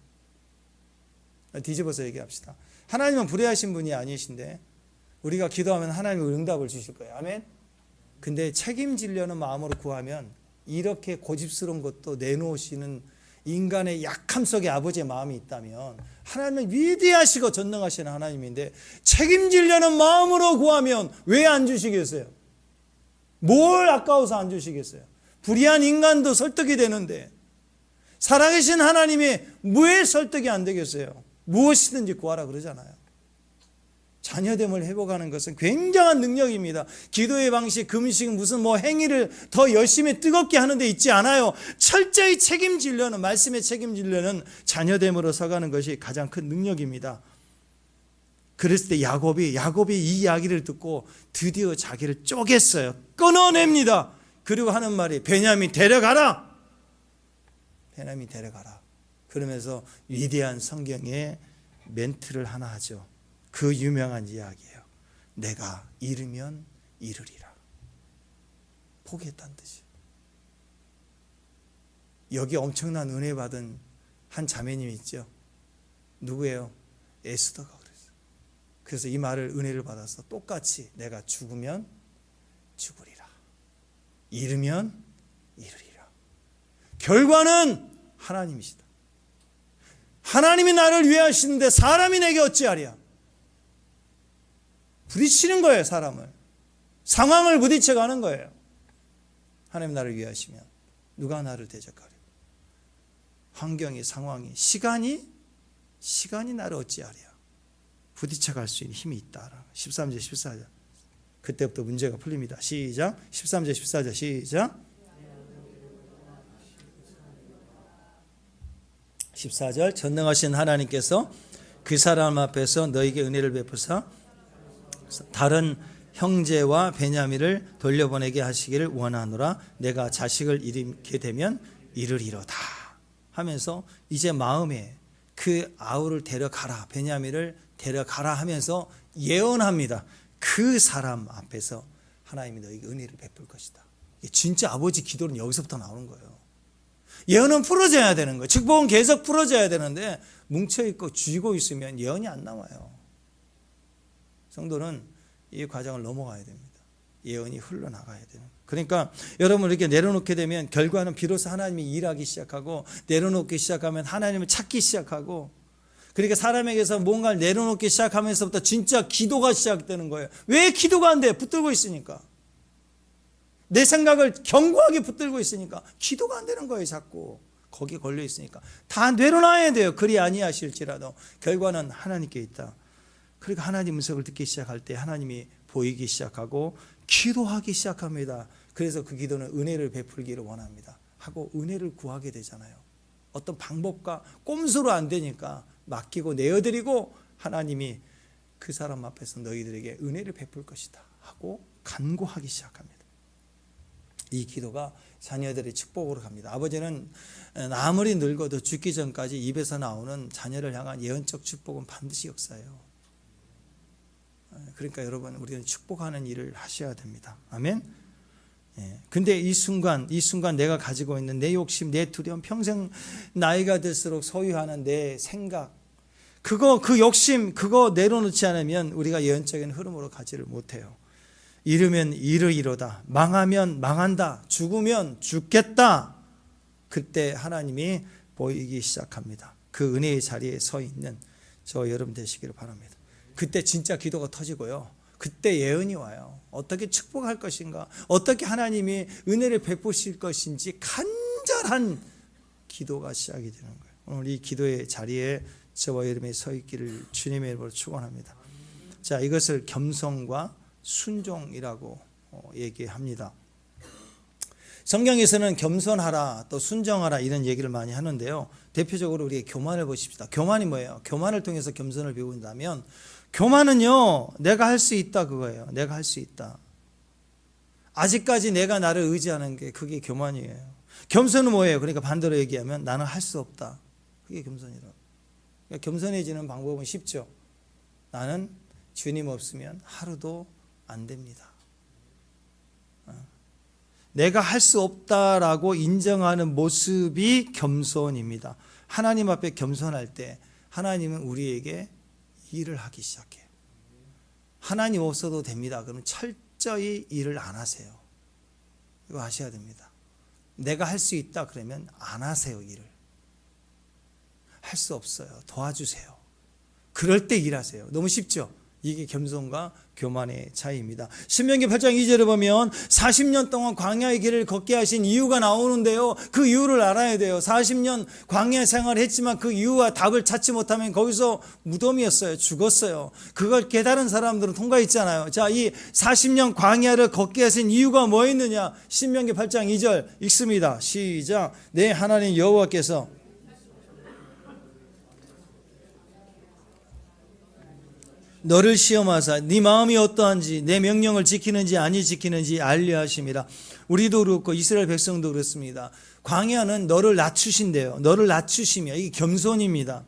[SPEAKER 1] 뒤집어서 얘기합시다. 하나님은 불의하신 분이 아니신데 우리가 기도하면 하나님은 응답을 주실 거예요. 아멘. 근데 책임지려는 마음으로 구하면 이렇게 고집스러운 것도 내놓으시는 인간의 약함 속에 아버지의 마음이 있다면 하나님은 위대하시고 전능하시는 하나님인데 책임지려는 마음으로 구하면 왜 안 주시겠어요? 뭘 아까워서 안 주시겠어요? 불의한 인간도 설득이 되는데 살아계신 하나님이 왜 설득이 안 되겠어요? 무엇이든지 구하라 그러잖아요. 자녀됨을 회복하는 것은 굉장한 능력입니다. 기도의 방식, 금식, 무슨 행위를 더 열심히 뜨겁게 하는 데 있지 않아요. 철저히 책임지려는, 말씀에 책임지려는 자녀됨으로 서가는 것이 가장 큰 능력입니다. 그랬을 때 야곱이 이 이야기를 듣고 드디어 자기를 쪼갰어요. 끊어냅니다. 그리고 하는 말이 베냐민 데려가라. 베냐민 데려가라. 그러면서 위대한 성경의 멘트를 하나 하죠. 그 유명한 이야기예요. 내가 이르면 이르리라. 포기했다는 뜻이에요. 여기 엄청난 은혜 받은 한 자매님 있죠. 누구예요? 에스더가 그랬어요. 그래서 이 말을 은혜를 받아서 똑같이 내가 죽으면 죽으리라, 잃으면 잃으리라. 결과는 하나님이시다. 하나님이 나를 위해 하시는데 사람이 내게 어찌하랴. 부딪히는 거예요. 사람을, 상황을 부딪혀 가는 거예요. 하나님 나를 위해 하시면 누가 나를 대적하랴. 환경이, 상황이, 시간이 나를 어찌하랴. 부딪혀 갈 수 있는 힘이 있다. 13절 14절. 그때부터 문제가 풀립니다. 시작. 13절 14절 시작. 14절. 전능하신 하나님께서 그 사람 앞에서 너에게 은혜를 베푸사 다른 형제와 베냐민을 돌려보내게 하시기를 원하노라. 내가 자식을 잃게 되면 이르리로다 하면서 이제 마음에 그 아우를 데려가라, 베냐민을 데려가라 하면서 예언합니다. 그 사람 앞에서 하나님이 너에게 은혜를 베풀 것이다. 진짜 아버지 기도는 여기서부터 나오는 거예요. 예언은 풀어져야 되는 거예요. 축복은 계속 풀어져야 되는데 뭉쳐있고 쥐고 있으면 예언이 안 나와요. 성도는 이 과정을 넘어가야 됩니다. 예언이 흘러나가야 되는 거예요. 그러니까 여러분 이렇게 내려놓게 되면 결과는 비로소 하나님이 일하기 시작하고, 내려놓기 시작하면 하나님을 찾기 시작하고, 그러니까 사람에게서 뭔가를 내려놓기 시작하면서부터 진짜 기도가 시작되는 거예요. 왜 기도가 안 돼? 붙들고 있으니까. 내 생각을 견고하게 붙들고 있으니까 기도가 안 되는 거예요. 자꾸 거기에 걸려 있으니까. 다 내려놔야 돼요. 그리 아니하실지라도 결과는 하나님께 있다. 그러니까 하나님 음성을 듣기 시작할 때 하나님이 보이기 시작하고 기도하기 시작합니다. 그래서 그 기도는 은혜를 베풀기를 원합니다. 하고 은혜를 구하게 되잖아요. 어떤 방법과 꼼수로 안 되니까 맡기고 내어드리고 하나님이 그 사람 앞에서 너희들에게 은혜를 베풀 것이다 하고 간구하기 시작합니다. 이 기도가 자녀들의 축복으로 갑니다. 아버지는 아무리 늙어도 죽기 전까지 입에서 나오는 자녀를 향한 예언적 축복은 반드시 역사해요. 그러니까 여러분 우리는 축복하는 일을 하셔야 됩니다. 아멘. 근데 이 순간 내가 가지고 있는 내 욕심, 내 두려움, 평생 나이가 들수록 소유하는 내 생각, 그 욕심 그거 내려놓지 않으면 우리가 예언적인 흐름으로 가지를 못해요. 잃으면 이르이로다, 망하면 망한다, 죽으면 죽겠다. 그때 하나님이 보이기 시작합니다. 그 은혜의 자리에 서 있는 저 여러분 되시기를 바랍니다. 그때 진짜 기도가 터지고요. 그때 예언이 와요. 어떻게 축복할 것인가, 어떻게 하나님이 은혜를 베푸실 것인지 간절한 기도가 시작이 되는 거예요. 오늘 이 기도의 자리에 저와 여러분이 서 있기를 주님의 이름으로 축원합니다. 자, 이것을 겸손과 순종이라고 얘기합니다. 성경에서는 겸손하라, 또 순종하라 이런 얘기를 많이 하는데요. 대표적으로 우리가 교만을 보십시다. 교만이 뭐예요? 교만을 통해서 겸손을 배운다면, 교만은요, 내가 할 수 있다 그거예요. 내가 할 수 있다. 아직까지 내가 나를 의지하는 게 그게 교만이에요. 겸손은 뭐예요? 그러니까 반대로 얘기하면 나는 할 수 없다. 그게 겸손이라고. 그러니까 겸손해지는 방법은 쉽죠. 나는 주님 없으면 하루도 안 됩니다. 내가 할 수 없다라고 인정하는 모습이 겸손입니다. 하나님 앞에 겸손할 때 하나님은 우리에게 일을 하기 시작해요. 하나님 없어도 됩니다. 그러면 철저히 일을 안 하세요. 이거 아셔야 됩니다. 내가 할 수 있다 그러면 안 하세요. 일을 할 수 없어요. 도와주세요. 그럴 때 일하세요. 너무 쉽죠? 이게 겸손과 교만의 차이입니다. 신명기 8장 2절에 보면 40년 동안 광야의 길을 걷게 하신 이유가 나오는데요. 그 이유를 알아야 돼요. 40년 광야 생활을 했지만 그 이유와 답을 찾지 못하면 거기서 무덤이었어요. 죽었어요. 그걸 깨달은 사람들은 통과했잖아요. 자, 이 40년 광야를 걷게 하신 이유가 뭐였느냐? 신명기 8장 2절 읽습니다. 시작. 내 하나님 여호와께서 너를 시험하사 네 마음이 어떠한지 내 명령을 지키는지 아니 지키는지 알려 하심이라. 우리도 그렇고 이스라엘 백성도 그렇습니다. 광야는 너를 낮추신대요. 너를 낮추시며, 이게 겸손입니다.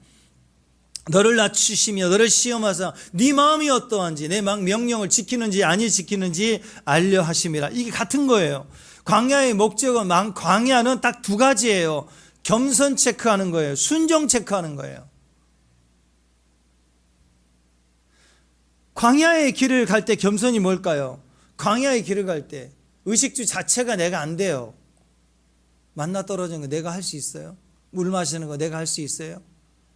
[SPEAKER 1] 너를 낮추시며 너를 시험하사 네 마음이 어떠한지 내 명령을 지키는지 아니 지키는지 알려 하심이라. 이게 같은 거예요. 광야의 목적은, 광야는 딱 두 가지예요. 겸손 체크하는 거예요. 순종 체크하는 거예요. 광야의 길을 갈 때 겸손이 뭘까요? 광야의 길을 갈 때 의식주 자체가 내가 안 돼요. 만나 떨어지는 거 내가 할 수 있어요? 물 마시는 거 내가 할 수 있어요?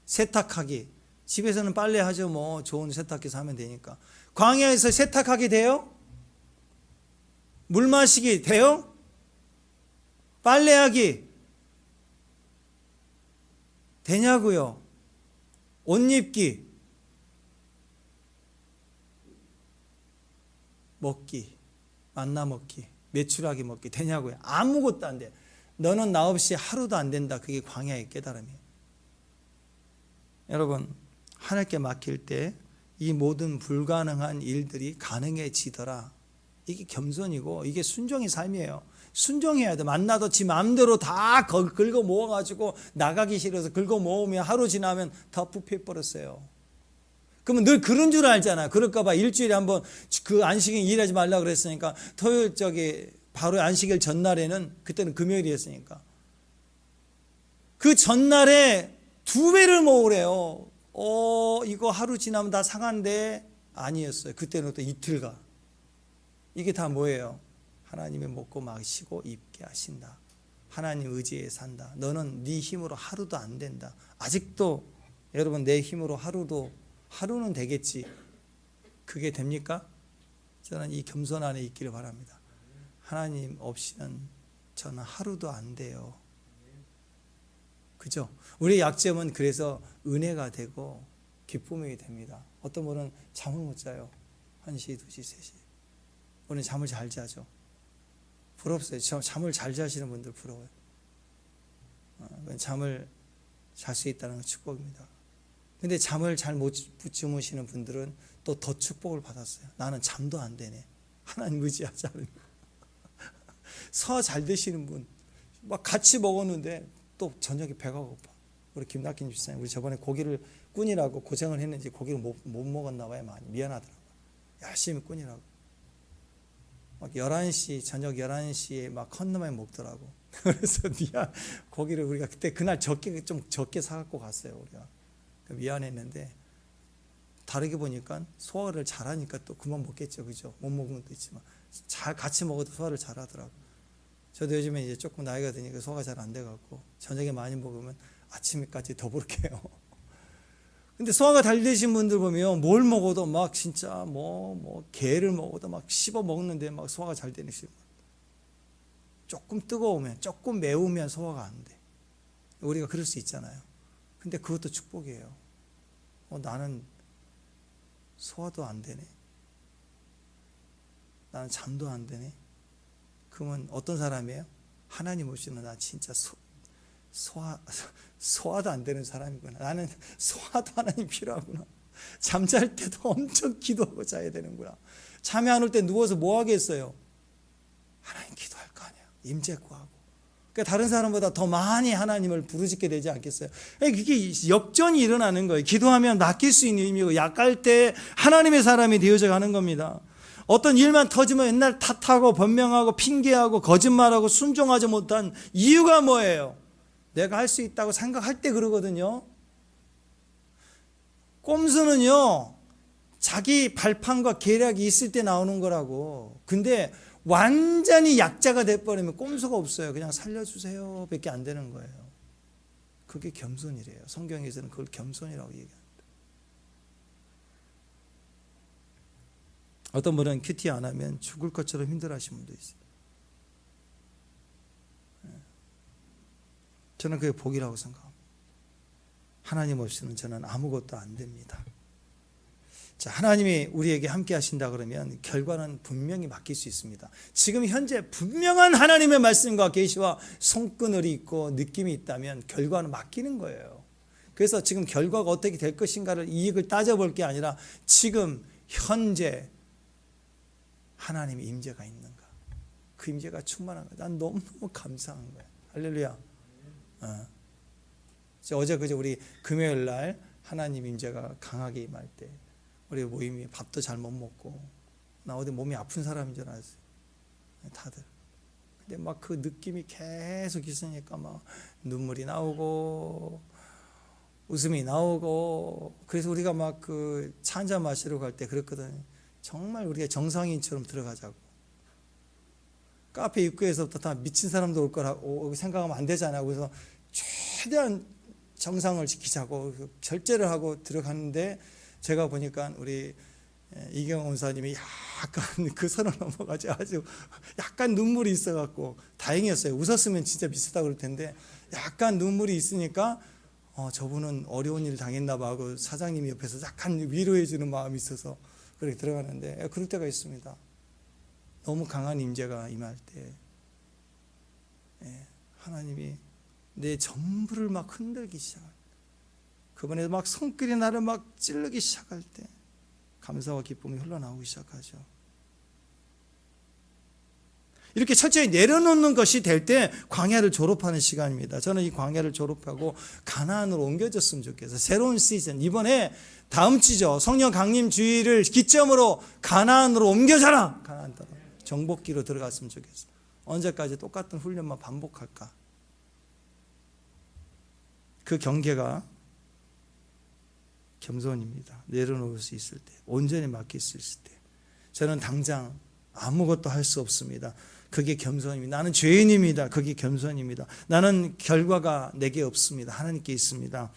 [SPEAKER 1] 세탁하기, 집에서는 빨래하죠. 뭐 좋은 세탁기 사면 되니까. 광야에서 세탁하기 돼요? 물 마시기 돼요? 빨래하기 되냐고요? 옷 입기, 먹기, 만나 먹기, 매출하기 먹기 되냐고요? 아무것도 안 돼. 너는 나 없이 하루도 안 된다. 그게 광야의 깨달음이에요. 여러분, 하나님께 맡길 때 이 모든 불가능한 일들이 가능해지더라. 이게 겸손이고 이게 순종의 삶이에요. 순종해야 돼. 만나도 지 마음대로 다 긁어 모아가지고 나가기 싫어서 긁어 모으면 하루 지나면 다 부패해버렸어요. 그러면 늘 그런 줄 알잖아. 그럴까봐 일주일에 한번 그 안식일 일하지 말라 그랬으니까 토요일 바로 안식일 전날에는, 그때는 금요일이었으니까 그 전날에 2배를 모으래요. 이거 하루 지나면 다 상한데 아니었어요. 그때는 또 이틀간. 이게 다 뭐예요? 하나님이 먹고 마시고 입게 하신다. 하나님 의지에 산다. 너는 네 힘으로 하루도 안 된다. 아직도 여러분 내 힘으로 하루는 되겠지. 그게 됩니까? 저는 이 겸손 안에 있기를 바랍니다. 하나님 없이는 저는 하루도 안 돼요. 그죠? 우리의 약점은 그래서 은혜가 되고 기쁨이 됩니다. 어떤 분은 잠을 못 자요. 1시, 2시, 3시. 우리는 잠을 잘 자죠. 부럽어요. 잠을 잘 자시는 분들 부러워요. 잠을 잘 수 있다는 건 축복입니다. 근데 잠을 잘 못 주무시는 분들은 또 더 축복을 받았어요. 나는 잠도 안 되네. 하나님 의지하지 않으니까. 소화 잘 되시는 분, 막 같이 먹었는데 또 저녁에 배가 고파. 우리 김낙힌 집사님, 우리 저번에 고기를 꾼이라고 고생을 했는지 고기를 못 먹었나 봐요. 많이 미안하더라고요. 열심히 꾼이라고. 막 11시, 저녁 11시에 막 컨너만 먹더라고. 그래서 고기를 우리가 그날 좀 적게 사갖고 갔어요. 우리가. 미안했는데, 다르게 보니까 소화를 잘하니까 또 그만 먹겠죠. 그죠? 못 먹으면 또 있지만. 같이 먹어도 소화를 잘하더라고. 저도 요즘에 이제 조금 나이가 드니까 소화가 잘 안 돼갖고, 저녁에 많이 먹으면 아침에까지 더부룩해요. 근데 소화가 잘 되신 분들 보면 뭘 먹어도 막 진짜 게를 먹어도 막 씹어 먹는데 막 소화가 잘 되는 분. 조금 뜨거우면, 조금 매우면 소화가 안 돼. 우리가 그럴 수 있잖아요. 근데 그것도 축복이에요. 나는 소화도 안 되네. 나는 잠도 안 되네. 그러면 어떤 사람이에요? 하나님 없이는 나 진짜 소화도 안 되는 사람이구나. 나는 소화도 하나님 필요하구나. 잠잘 때도 엄청 기도하고 자야 되는구나. 잠이 안 올 때 누워서 뭐 하겠어요? 하나님 기도할 거 아니야. 임재 구하고. 그러니까 다른 사람보다 더 많이 하나님을 부르짖게 되지 않겠어요? 그게 역전이 일어나는 거예요. 기도하면 낚일 수 있는 의미고, 약할 때 하나님의 사람이 되어져 가는 겁니다. 어떤 일만 터지면 옛날 탓하고 변명하고 핑계하고 거짓말하고 순종하지 못한 이유가 뭐예요? 내가 할 수 있다고 생각할 때 그러거든요. 꼼수는요, 자기 발판과 계략이 있을 때 나오는 거라고. 근데 완전히 약자가 돼버리면 꼼수가 없어요. 그냥 살려주세요 밖에 안 되는 거예요. 그게 겸손이래요. 성경에서는 그걸 겸손이라고 얘기합니다. 어떤 분은 큐티 안 하면 죽을 것처럼 힘들어하시는 분도 있어요. 저는 그게 복이라고 생각합니다. 하나님 없이는 저는 아무것도 안 됩니다. 자, 하나님이 우리에게 함께 하신다 그러면 결과는 분명히 맡길 수 있습니다. 지금 현재 분명한 하나님의 말씀과 계시와 손그늘이 있고 느낌이 있다면 결과는 맡기는 거예요. 그래서 지금 결과가 어떻게 될 것인가를 이익을 따져볼 게 아니라 지금 현재 하나님의 임재가 있는가, 그 임재가 충만한 거야. 난 너무너무 감사한 거야. 할렐루야. 어제 그제 우리 금요일 날 하나님 임재가 강하게 임할 때 우리 모임이 밥도 잘 못 먹고, 나 어디 몸이 아픈 사람인 줄 알았어요. 다들. 근데 막 그 느낌이 계속 있으니까 막 눈물이 나오고 웃음이 나오고, 그래서 우리가 막 그 차 한잔 마시러 갈 때 그랬거든요. 정말 우리가 정상인처럼 들어가자고. 카페 입구에서부터 다 미친 사람도 올 거라고 생각하면 안 되잖아요. 그래서 최대한 정상을 지키자고 절제를 하고 들어갔는데, 제가 보니까 우리 이경원 원사님이 약간 그 선을 넘어가지 아주 약간 눈물이 있어갖고 다행이었어요. 웃었으면 진짜 미쳤다 그럴 텐데 약간 눈물이 있으니까 저분은 어려운 일 당했나 봐 하고 사장님이 옆에서 약간 위로해주는 마음이 있어서 그렇게 들어가는데, 그럴 때가 있습니다. 너무 강한 임재가 임할 때 하나님이 내 전부를 막 흔들기 시작할 때, 그분의 막 손길이 나를 막 찌르기 시작할 때 감사와 기쁨이 흘러나오기 시작하죠. 이렇게 철저히 내려놓는 것이 될 때 광야를 졸업하는 시간입니다. 저는 이 광야를 졸업하고 가나안으로 옮겨졌으면 좋겠어요. 새로운 시즌, 이번에 다음 주죠. 성령 강림 주의를 기점으로 가나안으로 옮겨져라. 가나안 따라 정복기로 들어갔으면 좋겠어요. 언제까지 똑같은 훈련만 반복할까? 그 경계가 겸손입니다. 내려놓을 수 있을 때, 온전히 맡길 수 있을 때. 저는 당장 아무것도 할 수 없습니다. 그게 겸손입니다. 나는 죄인입니다. 그게 겸손입니다. 나는 결과가 내게 없습니다. 하나님께 있습니다.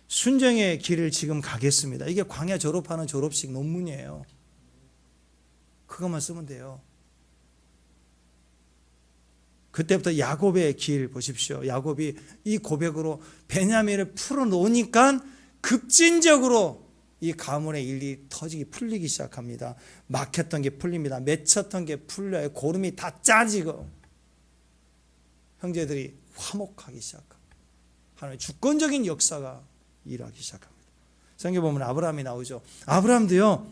[SPEAKER 1] 순종의 길을 지금 가겠습니다. 이게 광야 졸업하는 졸업식 논문이에요. 그것만 쓰면 돼요. 그때부터 야곱의 길 보십시오. 야곱이 이 고백으로 베냐민을 풀어놓으니까 급진적으로 이 가문의 일이 터지기 풀리기 시작합니다. 막혔던 게 풀립니다. 맺혔던 게 풀려요. 고름이 다 짜지고 형제들이 화목하기 시작합니다. 하나님의 주권적인 역사가 일하기 시작합니다. 성경에 보면 아브라함이 나오죠. 아브라함도요,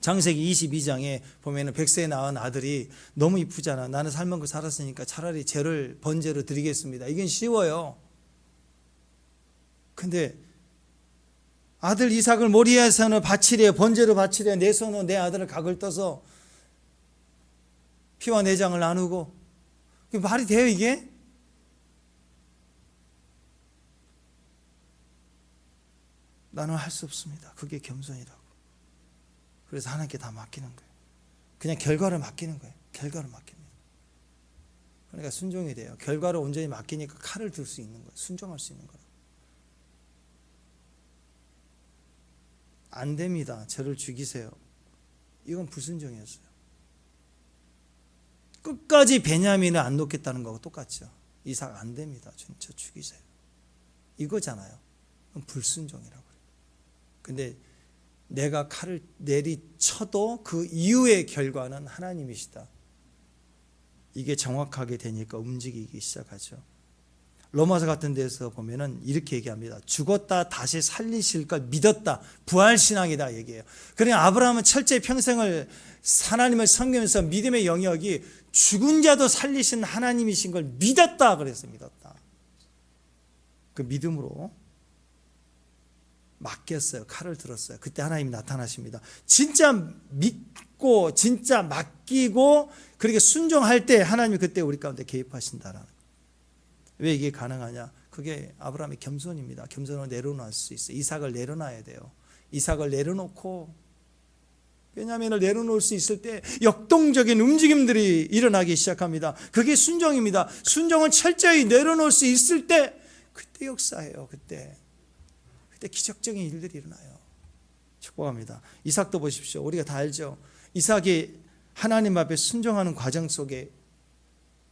[SPEAKER 1] 창세기 22장에 보면은 100세에 낳은 아들이 너무 이쁘잖아. 나는 살만큼 살았으니까 차라리 죄를 번제로 드리겠습니다. 이건 쉬워요. 근데 아들 이삭을 모리아산을 바치래, 번제로 바치래, 내 손으로 내 아들을 각을 떠서 피와 내장을 나누고, 이게 말이 돼요 이게? 나는 할 수 없습니다. 그게 겸손이라고. 그래서 하나님께 다 맡기는 거예요. 그냥 결과를 맡기는 거예요. 결과를 맡깁니다. 그러니까 순종이 돼요. 결과를 온전히 맡기니까 칼을 들 수 있는 거예요. 순종할 수 있는 거예요. 안 됩니다. 저를 죽이세요. 이건 불순종이었어요. 끝까지 베냐민을 안 놓겠다는 거하고 똑같죠. 이삭 안 됩니다. 저 죽이세요. 이거잖아요. 그건 불순종이라고 그래요. 근데 내가 칼을 내리쳐도 그 이후의 결과는 하나님이시다. 이게 정확하게 되니까 움직이기 시작하죠. 로마서 같은 데서 보면은 이렇게 얘기합니다. 죽었다 다시 살리실 걸 믿었다. 부활신앙이다 얘기해요. 그러니까 아브라함은 철저히 평생을 하나님을 섬기면서 믿음의 영역이 죽은 자도 살리신 하나님이신 걸 믿었다 그랬어요. 믿었다. 그 믿음으로 맡겼어요. 칼을 들었어요. 그때 하나님이 나타나십니다. 진짜 믿고 진짜 맡기고 그렇게 순종할 때 하나님이 그때 우리 가운데 개입하신다라는 거예요. 왜 이게 가능하냐? 그게 아브라함의 겸손입니다. 겸손을 내려놓을 수 있어요. 이삭을 내려놔야 돼요. 이삭을 내려놓고 베냐민을 내려놓을 수 있을 때 역동적인 움직임들이 일어나기 시작합니다. 그게 순종입니다. 순종은 철저히 내려놓을 수 있을 때 그때 역사예요. 그때 기적적인 일들이 일어나요. 축복합니다. 이삭도 보십시오. 우리가 다 알죠. 이삭이 하나님 앞에 순종하는 과정 속에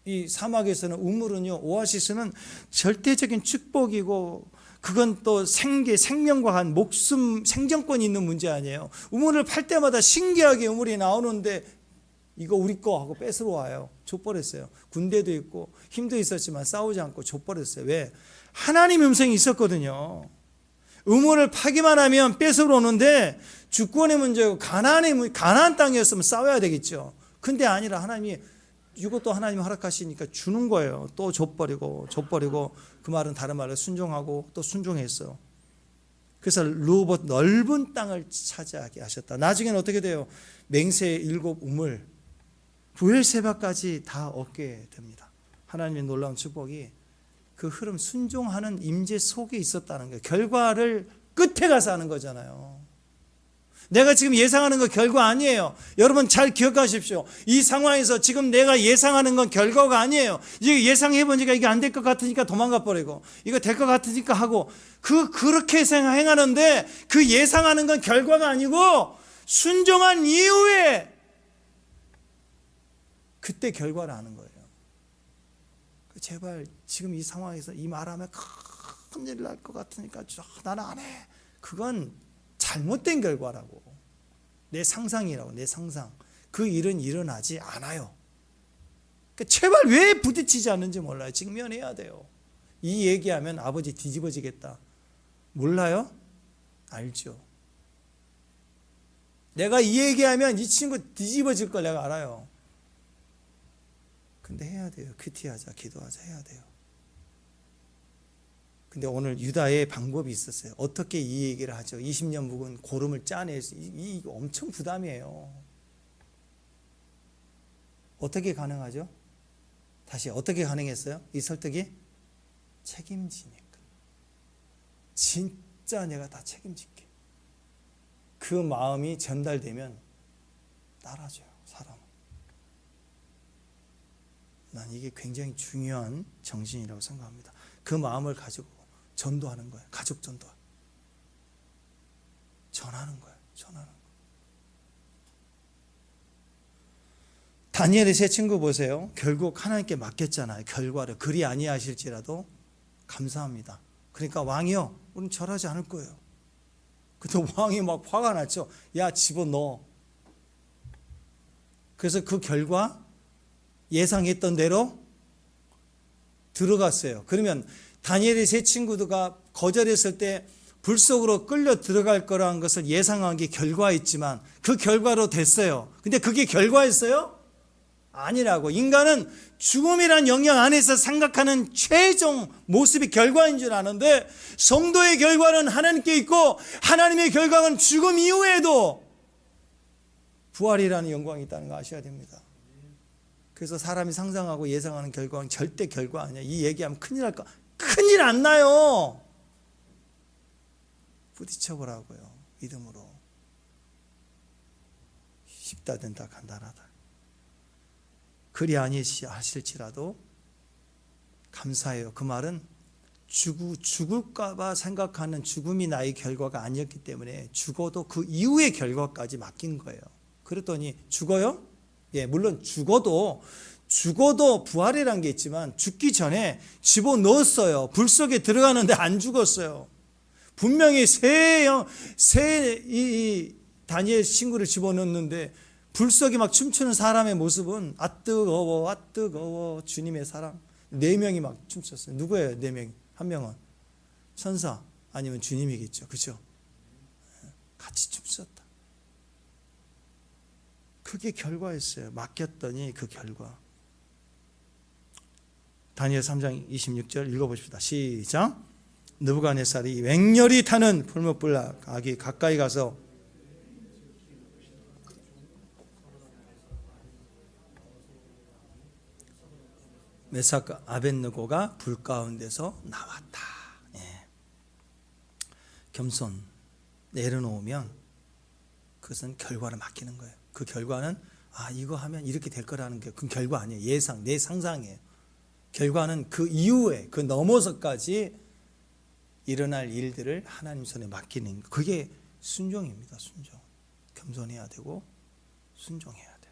[SPEAKER 1] 이 사막에서는 우물은요, 오아시스는 절대적인 축복이고 그건 또 생명과 한 목숨 생존권이 있는 문제 아니에요. 우물을 팔 때마다 신기하게 우물이 나오는데 이거 우리 거 하고 뺏으러 와요. 족버렸어요. 군대도 있고 힘도 있었지만 싸우지 않고 족버렸어요. 왜? 하나님 음성이 있었거든요. 우물을 파기만 하면 뺏으러 오는데 주권의 문제고 가나안 땅이었으면 싸워야 되겠죠. 근데 아니라 하나님이 이것도 하나님이 허락하시니까 주는 거예요. 또 줘버리고 그 말은 다른 말로 순종하고 또 순종했어요. 그래서 르호봇 넓은 땅을 차지하게 하셨다. 나중에는 어떻게 돼요? 맹세의 7 우물 부엘세바까지 다 얻게 됩니다. 하나님의 놀라운 축복이 그 흐름 순종하는 임재 속에 있었다는 거예요. 결과를 끝에 가서 하는 거잖아요. 내가 지금 예상하는 거 결과 아니에요. 여러분 잘 기억하십시오. 이 상황에서 지금 내가 예상하는 건 결과가 아니에요. 이제 예상해보니까 이게 안 될 것 같으니까 도망가 버리고, 이거 될 것 같으니까 하고, 그렇게 행하는데 그 예상하는 건 결과가 아니고 순종한 이후에 그때 결과를 아는 거예요. 제발 지금 이 상황에서 이 말하면 큰일 날 것 같으니까 나는 안 해. 그건 잘못된 결과라고. 내 상상이라고. 내 상상. 그 일은 일어나지 않아요. 그러니까 제발 왜 부딪히지 않는지 몰라요. 직면해야 돼요. 이 얘기하면 아버지 뒤집어지겠다. 몰라요? 알죠. 내가 이 얘기하면 이 친구 뒤집어질 걸 내가 알아요. 근데 해야 돼요. 큐티하자, 기도하자 해야 돼요. 근데 오늘 유다의 방법이 있었어요. 어떻게 이 얘기를 하죠? 20년 묵은 고름을 짜내서 이거 엄청 부담이에요. 어떻게 가능하죠? 다시 어떻게 가능했어요? 이 설득이 책임지니까. 진짜 내가 다 책임질게. 그 마음이 전달되면 따라줘요, 사람은. 난 이게 굉장히 중요한 정신이라고 생각합니다. 그 마음을 가지고 전도하는 거예요. 가족 전도. 전하는 거예요. 전하는 거예요. 다니엘의 세 친구 보세요. 결국 하나님께 맡겼잖아요. 결과를. 그리 아니하실지라도 감사합니다. 그러니까 왕이요, 우리는 절하지 않을 거예요. 근데 왕이 막 화가 났죠. 야, 집어넣어. 그래서 그 결과 예상했던 대로 들어갔어요. 그러면 다니엘의 세 친구가 거절했을 때 불 속으로 끌려 들어갈 거라는 것을 예상한 게 결과였지만 그 결과로 됐어요. 근데 그게 결과였어요? 아니라고. 인간은 죽음이란 영역 안에서 생각하는 최종 모습이 결과인 줄 아는데, 성도의 결과는 하나님께 있고 하나님의 결과는 죽음 이후에도 부활이라는 영광이 있다는 거 아셔야 됩니다. 그래서 사람이 상상하고 예상하는 결과는 절대 결과 아니야. 이 얘기하면 큰일 날까? 큰일 안 나요. 부딪혀보라고요. 믿음으로. 쉽다 된다 간단하다. 그리 아니하실지라도 감사해요. 그 말은 죽을까 봐 생각하는 죽음이 나의 결과가 아니었기 때문에 죽어도 그 이후의 결과까지 맡긴 거예요. 그랬더니 죽어요? 예, 물론 죽어도 부활이라는 게 있지만 죽기 전에 집어넣었어요. 불 속에 들어가는데 안 죽었어요. 분명히 이 다니엘 친구를 집어넣는데 불 속에 막 춤추는 사람의 모습은 아 뜨거워 주님의 사랑. 4명이 막 춤췄어요. 누구예요? 4명이? 한 명은 천사 아니면 주님이겠죠. 그렇죠? 같이 춤췄다. 그게 결과였어요. 맡겼더니 그 결과. 다니엘 3장 26절 읽어보십시다. 시작. 느부갓네살이 맹렬히 타는 풀무불 아기 가까이 가서 메삭 아벳느고가 불 가운데서 나왔다. 예. 겸손 내려놓으면 그것은 결과를 맡기는 거예요. 그 결과는 이거 하면 이렇게 될 거라는 게 그 결과 아니에요. 예상, 내 상상이에요. 결과는 그 이후에 그 넘어서까지 일어날 일들을 하나님 손에 맡기는 거. 그게 순종입니다. 순종. 겸손해야 되고 순종해야 돼.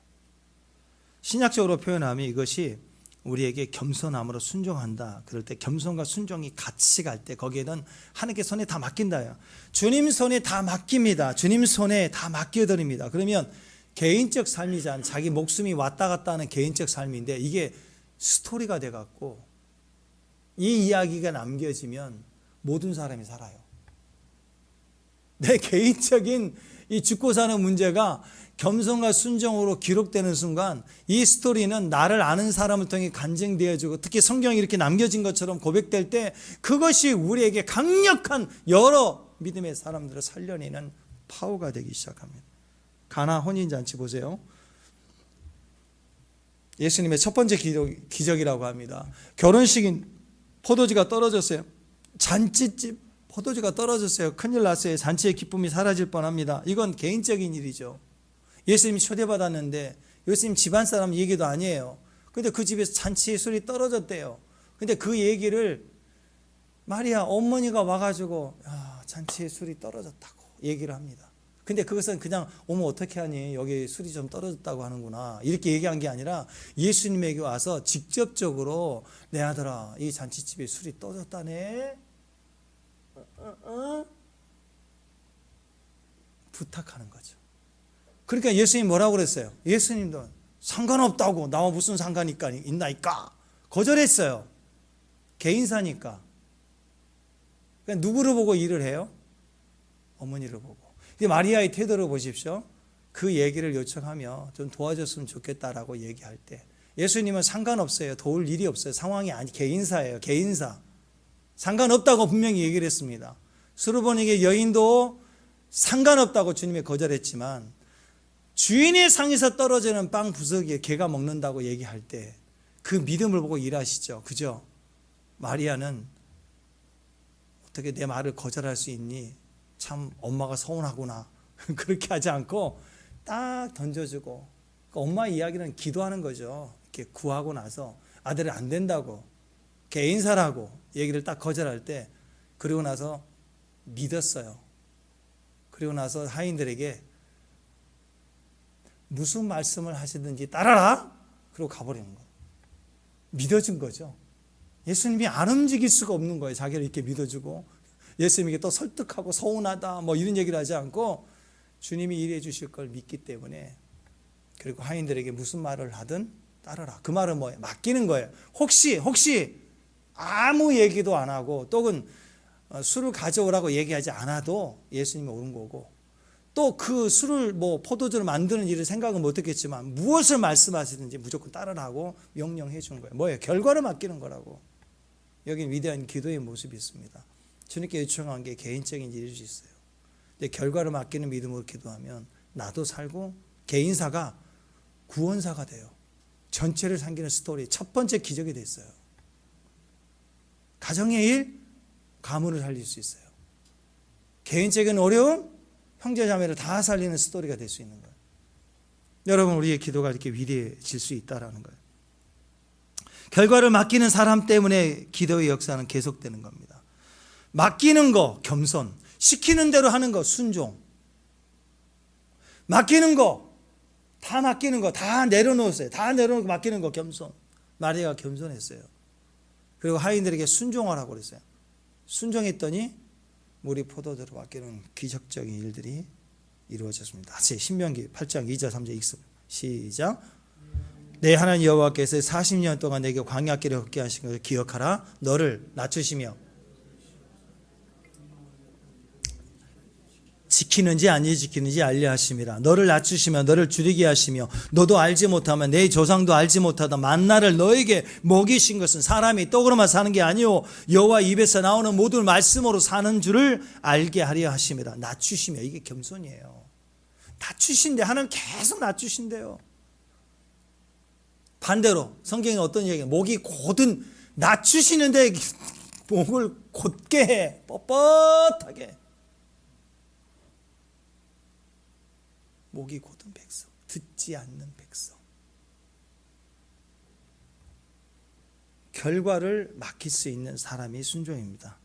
[SPEAKER 1] 신약적으로 표현하면 이것이 우리에게 겸손함으로 순종한다. 그럴 때 겸손과 순종이 같이 갈 때 거기에는 하나님께 손에 다 맡긴다요. 주님 손에 다 맡깁니다. 주님 손에 다 맡겨드립니다. 그러면 개인적 삶이잖아요. 자기 목숨이 왔다 갔다 하는 개인적 삶인데 이게 스토리가 돼갖고 이 이야기가 남겨지면 모든 사람이 살아요. 내 개인적인 이 죽고 사는 문제가 겸손과 순종으로 기록되는 순간 이 스토리는 나를 아는 사람을 통해 간증되어지고 특히 성경이 이렇게 남겨진 것처럼 고백될 때 그것이 우리에게 강력한 여러 믿음의 사람들을 살려내는 파워가 되기 시작합니다. 가나 혼인잔치 보세요. 예수님의 첫 번째 기적이라고 합니다. 결혼식인 포도주가 떨어졌어요. 잔치집 포도주가 떨어졌어요. 큰일 났어요. 잔치의 기쁨이 사라질 뻔합니다. 이건 개인적인 일이죠. 예수님이 초대받았는데 예수님 집안 사람 얘기도 아니에요. 근데 그 집에서 잔치의 술이 떨어졌대요. 근데 그 얘기를 마리아 어머니가 와가지고 잔치의 술이 떨어졌다고 얘기를 합니다. 근데 그것은 그냥 어머 어떻게 하니 여기 술이 좀 떨어졌다고 하는구나 이렇게 얘기한 게 아니라 예수님에게 와서 직접적으로 내 아들아 이 잔치집에 술이 떨어졌다네 부탁하는 거죠. 그러니까 예수님이 뭐라고 그랬어요? 예수님도 상관없다고 나와 무슨 상관이 있나이까 거절했어요. 개인사니까. 그러니까 누구를 보고 일을 해요? 어머니를 보고. 마리아의 태도를 보십시오. 그 얘기를 요청하며 좀 도와줬으면 좋겠다라고 얘기할 때 예수님은 상관없어요. 도울 일이 없어요. 상황이 아니 개인사예요. 개인사. 상관없다고 분명히 얘기를 했습니다. 수르보니게 여인도 상관없다고 주님이 거절했지만 주인의 상에서 떨어지는 빵 부서기에 개가 먹는다고 얘기할 때 그 믿음을 보고 일하시죠. 그죠? 마리아는 어떻게 내 말을 거절할 수 있니? 참 엄마가 서운하구나. 그렇게 하지 않고 딱 던져주고 엄마 이야기는 기도하는 거죠. 이렇게 구하고 나서 아들이 안 된다고 개인사라고 얘기를 딱 거절할 때 그리고 나서 믿었어요. 그리고 나서 하인들에게 무슨 말씀을 하시든지 따라라. 그리고 가버리는 거예요. 믿어준 거죠. 예수님이 안 움직일 수가 없는 거예요. 자기를 이렇게 믿어주고 예수님에게 또 설득하고 서운하다 뭐 이런 얘기를 하지 않고 주님이 일해 주실 걸 믿기 때문에 그리고 하인들에게 무슨 말을 하든 따르라. 그 말은 뭐예요? 맡기는 거예요. 혹시 아무 얘기도 안 하고 또는 술을 가져오라고 얘기하지 않아도 예수님이 오는 거고 또 그 술을 포도주를 만드는 일을 생각은 못했겠지만 무엇을 말씀하시든지 무조건 따르라고 명령해 준 거예요. 뭐예요? 결과를 맡기는 거라고. 여기 위대한 기도의 모습이 있습니다. 주님께 요청한 게 개인적인 일일 수 있어요. 근데 결과를 맡기는 믿음으로 기도하면 나도 살고 개인사가 구원사가 돼요. 전체를 삼기는 스토리 첫 번째 기적이 됐어요. 가정의 일, 가문을 살릴 수 있어요. 개인적인 어려움, 형제자매를 다 살리는 스토리가 될 수 있는 거예요. 여러분 우리의 기도가 이렇게 위대해질 수 있다는 거예요. 결과를 맡기는 사람 때문에 기도의 역사는 계속되는 겁니다. 맡기는 거 겸손, 시키는 대로 하는 거 순종, 맡기는 거 다 맡기는 거 다 내려놓으세요. 다 내려놓고 맡기는 거 겸손. 마리아가 겸손했어요. 그리고 하인들에게 순종하라고 그랬어요. 순종했더니 물이 포도주로 바뀌는 기적적인 일들이 이루어졌습니다. 다시 신명기 8장 2절 3절 읽습니다. 시작. 내 하나님 여호와께서 40년 동안 내게 광야길을 걷게 하신 것을 기억하라. 너를 낮추시며 지키는지 안 지키는지 알려 하심이라. 너를 낮추시며 너를 줄이게 하시며 너도 알지 못하면 내 조상도 알지 못하다 만나를 너에게 먹이신 것은 사람이 떡으로만 사는 게 아니오 여호와 입에서 나오는 모든 말씀으로 사는 줄을 알게 하려 하심이라. 낮추시며 이게 겸손이에요. 낮추신데 하나님 계속 낮추신대요. 반대로 성경에 어떤 얘기예요? 목이 곧은 낮추시는데 목을 곧게 해. 뻣뻣하게. 목이 곧은 백성, 듣지 않는 백성. 결과를 맡길 수 있는 사람이 순종입니다.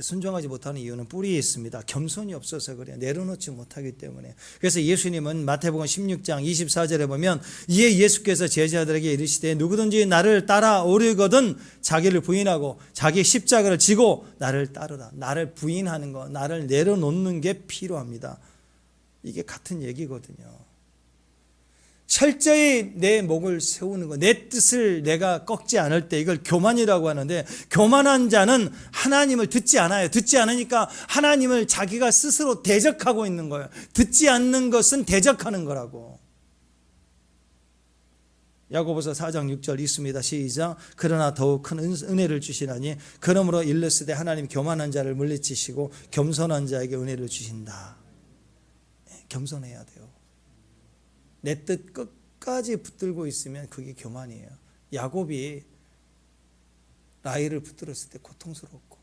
[SPEAKER 1] 순종하지 못하는 이유는 뿌리에 있습니다. 겸손이 없어서 그래요. 내려놓지 못하기 때문에. 그래서 예수님은 마태복음 16장 24절에 보면 이에 예수께서 제자들에게 이르시되 누구든지 나를 따라오려거든 자기를 부인하고 자기 십자가를 지고 나를 따르라. 나를 부인하는 거, 나를 내려놓는 게 필요합니다. 이게 같은 얘기거든요. 철저히 내 목을 세우는 거, 내 뜻을 내가 꺾지 않을 때 이걸 교만이라고 하는데 교만한 자는 하나님을 듣지 않아요. 듣지 않으니까 하나님을 자기가 스스로 대적하고 있는 거예요. 듣지 않는 것은 대적하는 거라고. 야고보서 4장 6절 있습니다. 시작. 그러나 더욱 큰 은혜를 주시나니 그러므로 일렀으되 하나님 교만한 자를 물리치시고 겸손한 자에게 은혜를 주신다. 겸손해야 돼요. 내 뜻 끝까지 붙들고 있으면 그게 교만이에요. 야곱이 라헬을 붙들었을 때 고통스럽고,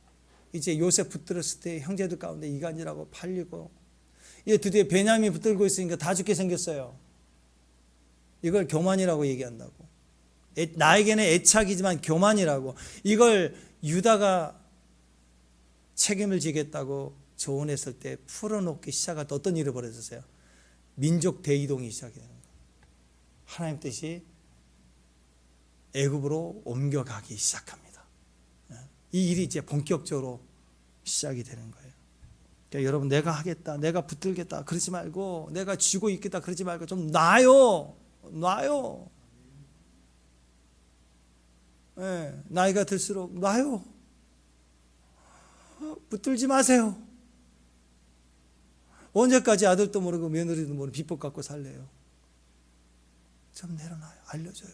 [SPEAKER 1] 이제 요셉 붙들었을 때 형제들 가운데 이간질하고 팔리고, 이제 드디어 베냐민 붙들고 있으니까 다 죽게 생겼어요. 이걸 교만이라고 얘기한다고. 나에게는 애착이지만 교만이라고. 이걸 유다가 책임을 지겠다고 조언했을 때 풀어놓기 시작할 때 어떤 일이 벌어졌어요? 민족 대이동이 시작이 되는 거예요. 하나님 뜻이 애굽으로 옮겨가기 시작합니다. 이 일이 이제 본격적으로 시작이 되는 거예요. 그러니까 여러분, 내가 하겠다, 내가 붙들겠다 그러지 말고, 내가 쥐고 있겠다 그러지 말고 좀 놔요. 네, 나이가 들수록 놔요. 붙들지 마세요. 언제까지 아들도 모르고 며느리도 모르고 비법 갖고 살래요? 좀 내려놔요. 알려줘.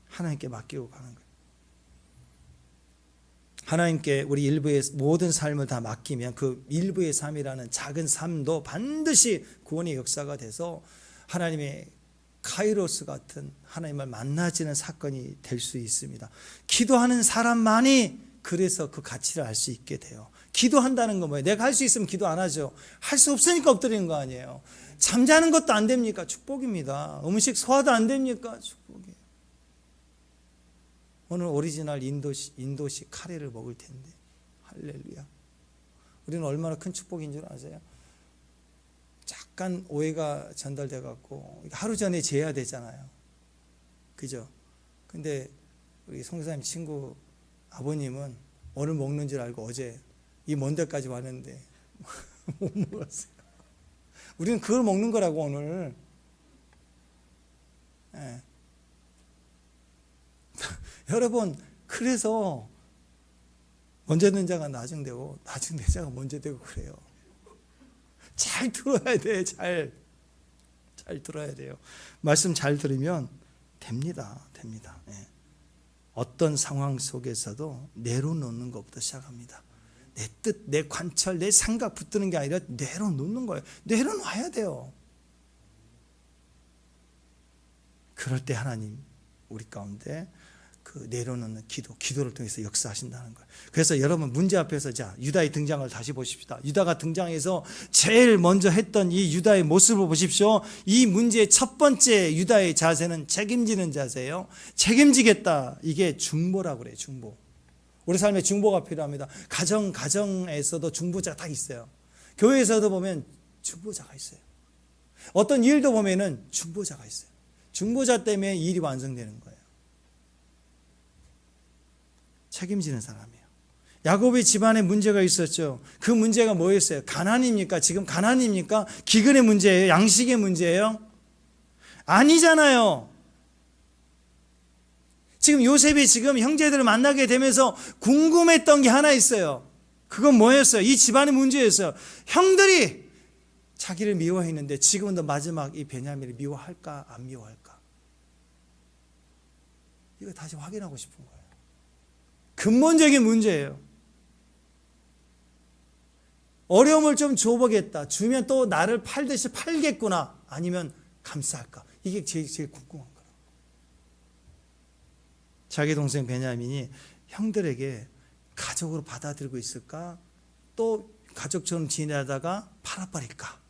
[SPEAKER 1] 하나님께 맡기고 가는 거예요. 하나님께 우리 일부의 모든 삶을 다 맡기면 그 일부의 삶이라는 작은 삶도 반드시 구원의 역사가 돼서 하나님의 카이로스 같은 하나님을 만나지는 사건이 될 수 있습니다. 기도하는 사람만이 그래서 그 가치를 알 수 있게 돼요. 기도한다는 건 뭐예요? 내가 할 수 있으면 기도 안 하죠. 할 수 없으니까 엎드리는 거 아니에요. 잠자는 것도 안 됩니까? 축복입니다. 음식 소화도 안 됩니까? 축복이에요. 오늘 오리지널 인도식 카레를 먹을 텐데, 할렐루야. 우리는 얼마나 큰 축복인 줄 아세요? 약간 오해가 전달돼 갖고 하루 전에 재야 되잖아요. 그죠? 근데 우리 성사님 친구 아버님은 오늘 먹는 줄 알고 어제 이 먼 데까지 왔는데 못 먹었어요. 우리는 그걸 먹는 거라고 오늘. 네. 여러분, 그래서 먼저 된 자가 나중 되고 나중 된 자가 먼저 되고 그래요. 잘 들어야 돼. 잘 들어야 돼요. 말씀 잘 들으면 됩니다. 네. 어떤 상황 속에서도 내려놓는 것부터 시작합니다. 내 뜻, 내 관철, 내 생각 붙드는 게 아니라 내려놓는 거예요. 내려놔야 돼요. 그럴 때 하나님 우리 가운데 그 내려놓는 기도를 통해서 역사하신다는 거예요. 그래서 여러분, 문제 앞에서 자, 유다의 등장을 다시 보십시다. 유다가 등장해서 제일 먼저 했던 이 유다의 모습을 보십시오. 이 문제의 첫 번째 유다의 자세는 책임지는 자세예요. 책임지겠다. 이게 중보라고 그래요. 중보. 우리 삶에 중보가 필요합니다. 가정에서도 중보자가 다 있어요. 교회에서도 보면 중보자가 있어요. 어떤 일도 보면은 중보자가 있어요. 중보자 때문에 일이 완성되는 거예요. 책임지는 사람이에요. 야곱의 집안에 문제가 있었죠. 그 문제가 뭐였어요? 가난입니까? 지금 가난입니까? 기근의 문제예요? 양식의 문제예요? 아니잖아요. 지금 요셉이 지금 형제들을 만나게 되면서 궁금했던 게 하나 있어요. 그건 뭐였어요? 이 집안의 문제였어요. 형들이 자기를 미워했는데 지금은 더 마지막 이 베냐민을 미워할까 안 미워할까? 이거 다시 확인하고 싶은 거예요. 근본적인 문제예요. 어려움을 좀 줘보겠다. 주면 또 나를 팔듯이 팔겠구나. 아니면 감싸할까. 이게 제일 궁금한 거예요. 자기 동생 베냐민이 형들에게 가족으로 받아들이고 있을까? 또 가족처럼 지내다가 팔아버릴까?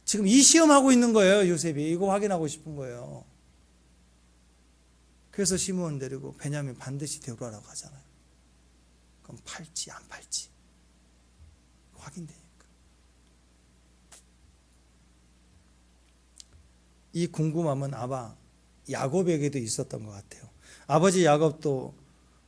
[SPEAKER 1] 지금 이 시험하고 있는 거예요. 요셉이. 이거 확인하고 싶은 거예요. 그래서 시므온 데리고 베냐민 반드시 데려오라고 하잖아요. 그럼 팔지 안 팔지 확인되니까. 이 궁금함은 아마 야곱에게도 있었던 것 같아요. 아버지 야곱도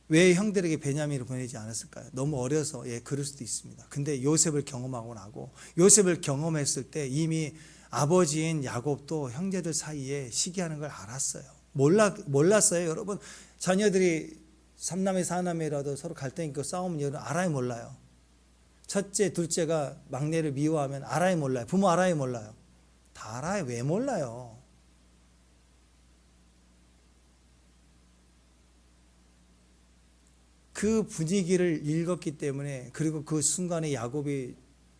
[SPEAKER 1] 왜 형들에게 베냐민을 보내지 않았을까요? 너무 어려서 그럴 수도 있습니다. 근데 요셉을 경험하고 나고 요셉을 경험했을 때 이미 아버지인 야곱도 형제들 사이에 시기하는 걸 알았어요. 몰랐어요. 여러분, 자녀들이 삼남매 사남매라도 서로 갈등 있고 싸우면 여러분 알아요 몰라요? 첫째 둘째가 막내를 미워하면 알아요 몰라요? 부모 알아요 몰라요? 다 알아요. 왜 몰라요? 그 분위기를 읽었기 때문에, 그리고 그 순간에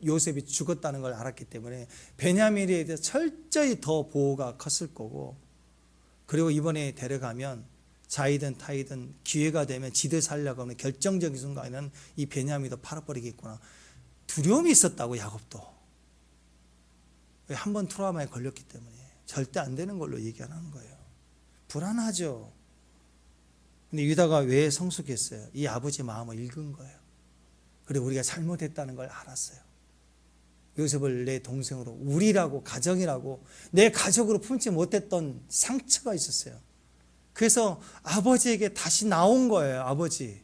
[SPEAKER 1] 요셉이 죽었다는 걸 알았기 때문에 베냐민에 대해서 철저히 더 보호가 컸을 거고, 그리고 이번에 데려가면 자이든 타이든 기회가 되면 지들 살려고 하는 결정적인 순간에는 이 베냐민도 팔아버리겠구나. 두려움이 있었다고, 야곱도. 왜? 한 번 트라우마에 걸렸기 때문에. 절대 안 되는 걸로 얘기하는 거예요. 불안하죠. 근데 유다가 왜 성숙했어요? 이 아버지 마음을 읽은 거예요. 그리고 우리가 잘못했다는 걸 알았어요. 요셉을 내 동생으로, 우리라고, 가정이라고, 내 가족으로 품지 못했던 상처가 있었어요. 그래서 아버지에게 다시 나온 거예요. 아버지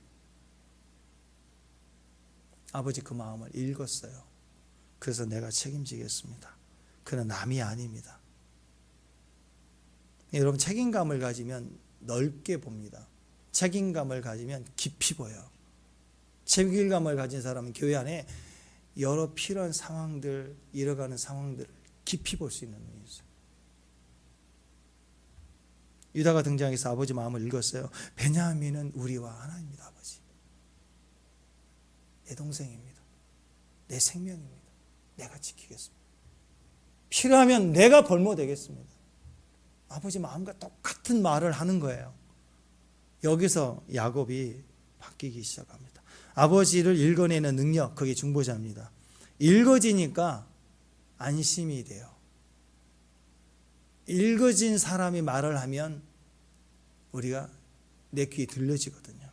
[SPEAKER 1] 그 마음을 읽었어요. 그래서 내가 책임지겠습니다. 그는 남이 아닙니다. 여러분, 책임감을 가지면 넓게 봅니다. 책임감을 가지면 깊이 보여요. 책임감을 가진 사람은 교회 안에 여러 필요한 상황들, 잃어가는 상황들을 깊이 볼 수 있는 눈이 있어요. 유다가 등장해서 아버지 마음을 읽었어요. 베냐민은 우리와 하나입니다. 아버지, 내 동생입니다. 내 생명입니다. 내가 지키겠습니다. 필요하면 내가 벌모되겠습니다. 아버지 마음과 똑같은 말을 하는 거예요. 여기서 야곱이 바뀌기 시작합니다. 아버지를 읽어내는 능력, 그게 중보자입니다. 읽어지니까 안심이 돼요. 읽어진 사람이 말을 하면 우리가 내 귀에 들려지거든요.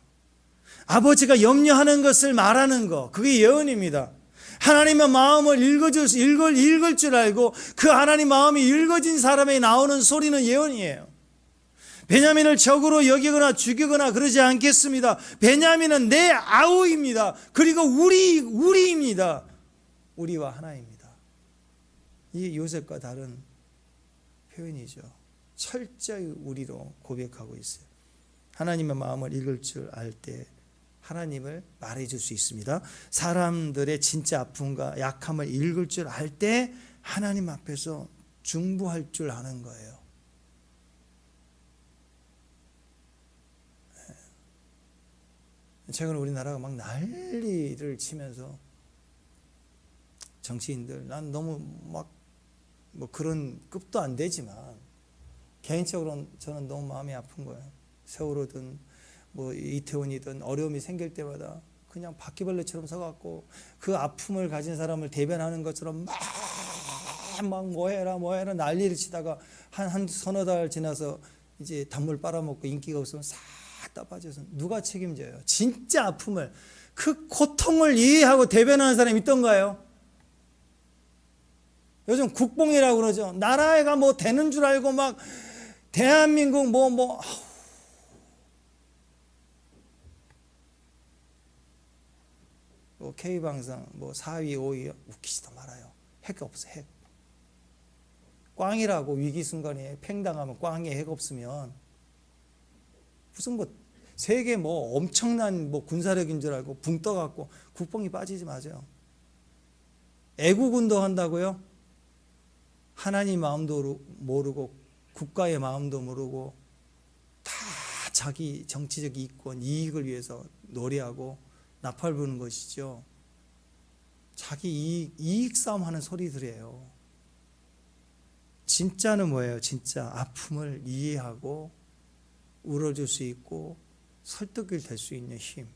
[SPEAKER 1] 아버지가 염려하는 것을 말하는 거, 그게 예언입니다. 하나님의 마음을 읽을 줄 알고 그 하나님 마음이 읽어진 사람에 나오는 소리는 예언이에요. 베냐민을 적으로 여기거나 죽이거나 그러지 않겠습니다. 베냐민은 내 아우입니다. 그리고 우리입니다. 우리와 하나입니다. 이게 요셉과 다른 표현이죠. 철저히 우리로 고백하고 있어요. 하나님의 마음을 읽을 줄 알 때 하나님을 말해줄 수 있습니다. 사람들의 진짜 아픔과 약함을 읽을 줄 알 때 하나님 앞에서 중보할 줄 아는 거예요. 최근 우리나라가 막 난리를 치면서 정치인들, 난 너무 막 뭐 그런 급도 안 되지만 개인적으로 저는 너무 마음이 아픈 거예요. 세월호든 뭐 이태원이든 어려움이 생길 때마다 그냥 바퀴벌레처럼 서갖고 그 아픔을 가진 사람을 대변하는 것처럼 막 뭐해라 난리를 치다가 한 서너 달 지나서 이제 단물 빨아먹고 인기가 없으면 싹 다 빠져서 누가 책임져요? 진짜 아픔을, 그 고통을 이해하고 대변하는 사람이 있던가요? 요즘 국뽕이라고 그러죠. 나라가 뭐 되는 줄 알고 막 대한민국 K방송 4위 5위 웃기지도 말아요. 핵 없어. 핵. 꽝이라고. 위기 순간에 팽당하면 꽝에 핵 없으면 무슨 세계 엄청난 군사력인 줄 알고 붕 떠갖고 국뽕이 빠지지 마세요. 애국 운동한다고요? 하나님 마음도 모르고 국가의 마음도 모르고 다 자기 정치적 이권, 이익을 위해서 노래하고 나팔 부는 것이죠. 자기 이익 싸움하는 소리들이에요. 진짜는 뭐예요? 진짜 아픔을 이해하고 울어줄 수 있고 설득이 될 수 있는 힘,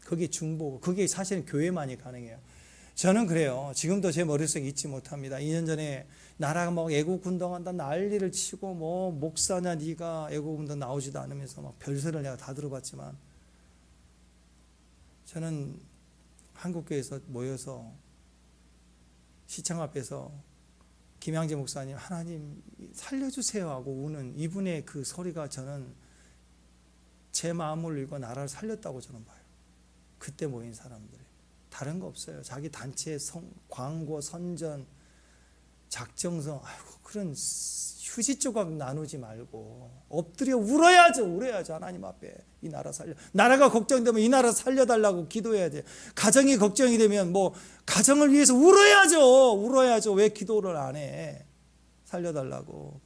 [SPEAKER 1] 그게 중보고, 그게 사실은 교회만이 가능해요. 저는 그래요. 지금도 제 머릿속에 잊지 못합니다. 2년 전에 나라가 막 애국운동한다 난리를 치고 목사냐 네가 애국운동 나오지도 않으면서 막 별소리를 내가 다 들어봤지만, 저는 한국교회에서 모여서 시청 앞에서 김양재 목사님 하나님 살려주세요 하고 우는 이분의 그 소리가 저는 제 마음을 읽고 나라를 살렸다고 저는 봐요. 그때 모인 사람들이. 다른 거 없어요. 자기 단체 광고, 선전, 작정성, 그런 휴지 조각 나누지 말고 엎드려 울어야죠. 하나님 앞에 이 나라 살려. 나라가 걱정되면 이 나라 살려달라고 기도해야 돼. 가정이 걱정이 되면 가정을 위해서 울어야죠. 왜 기도를 안 해? 살려달라고.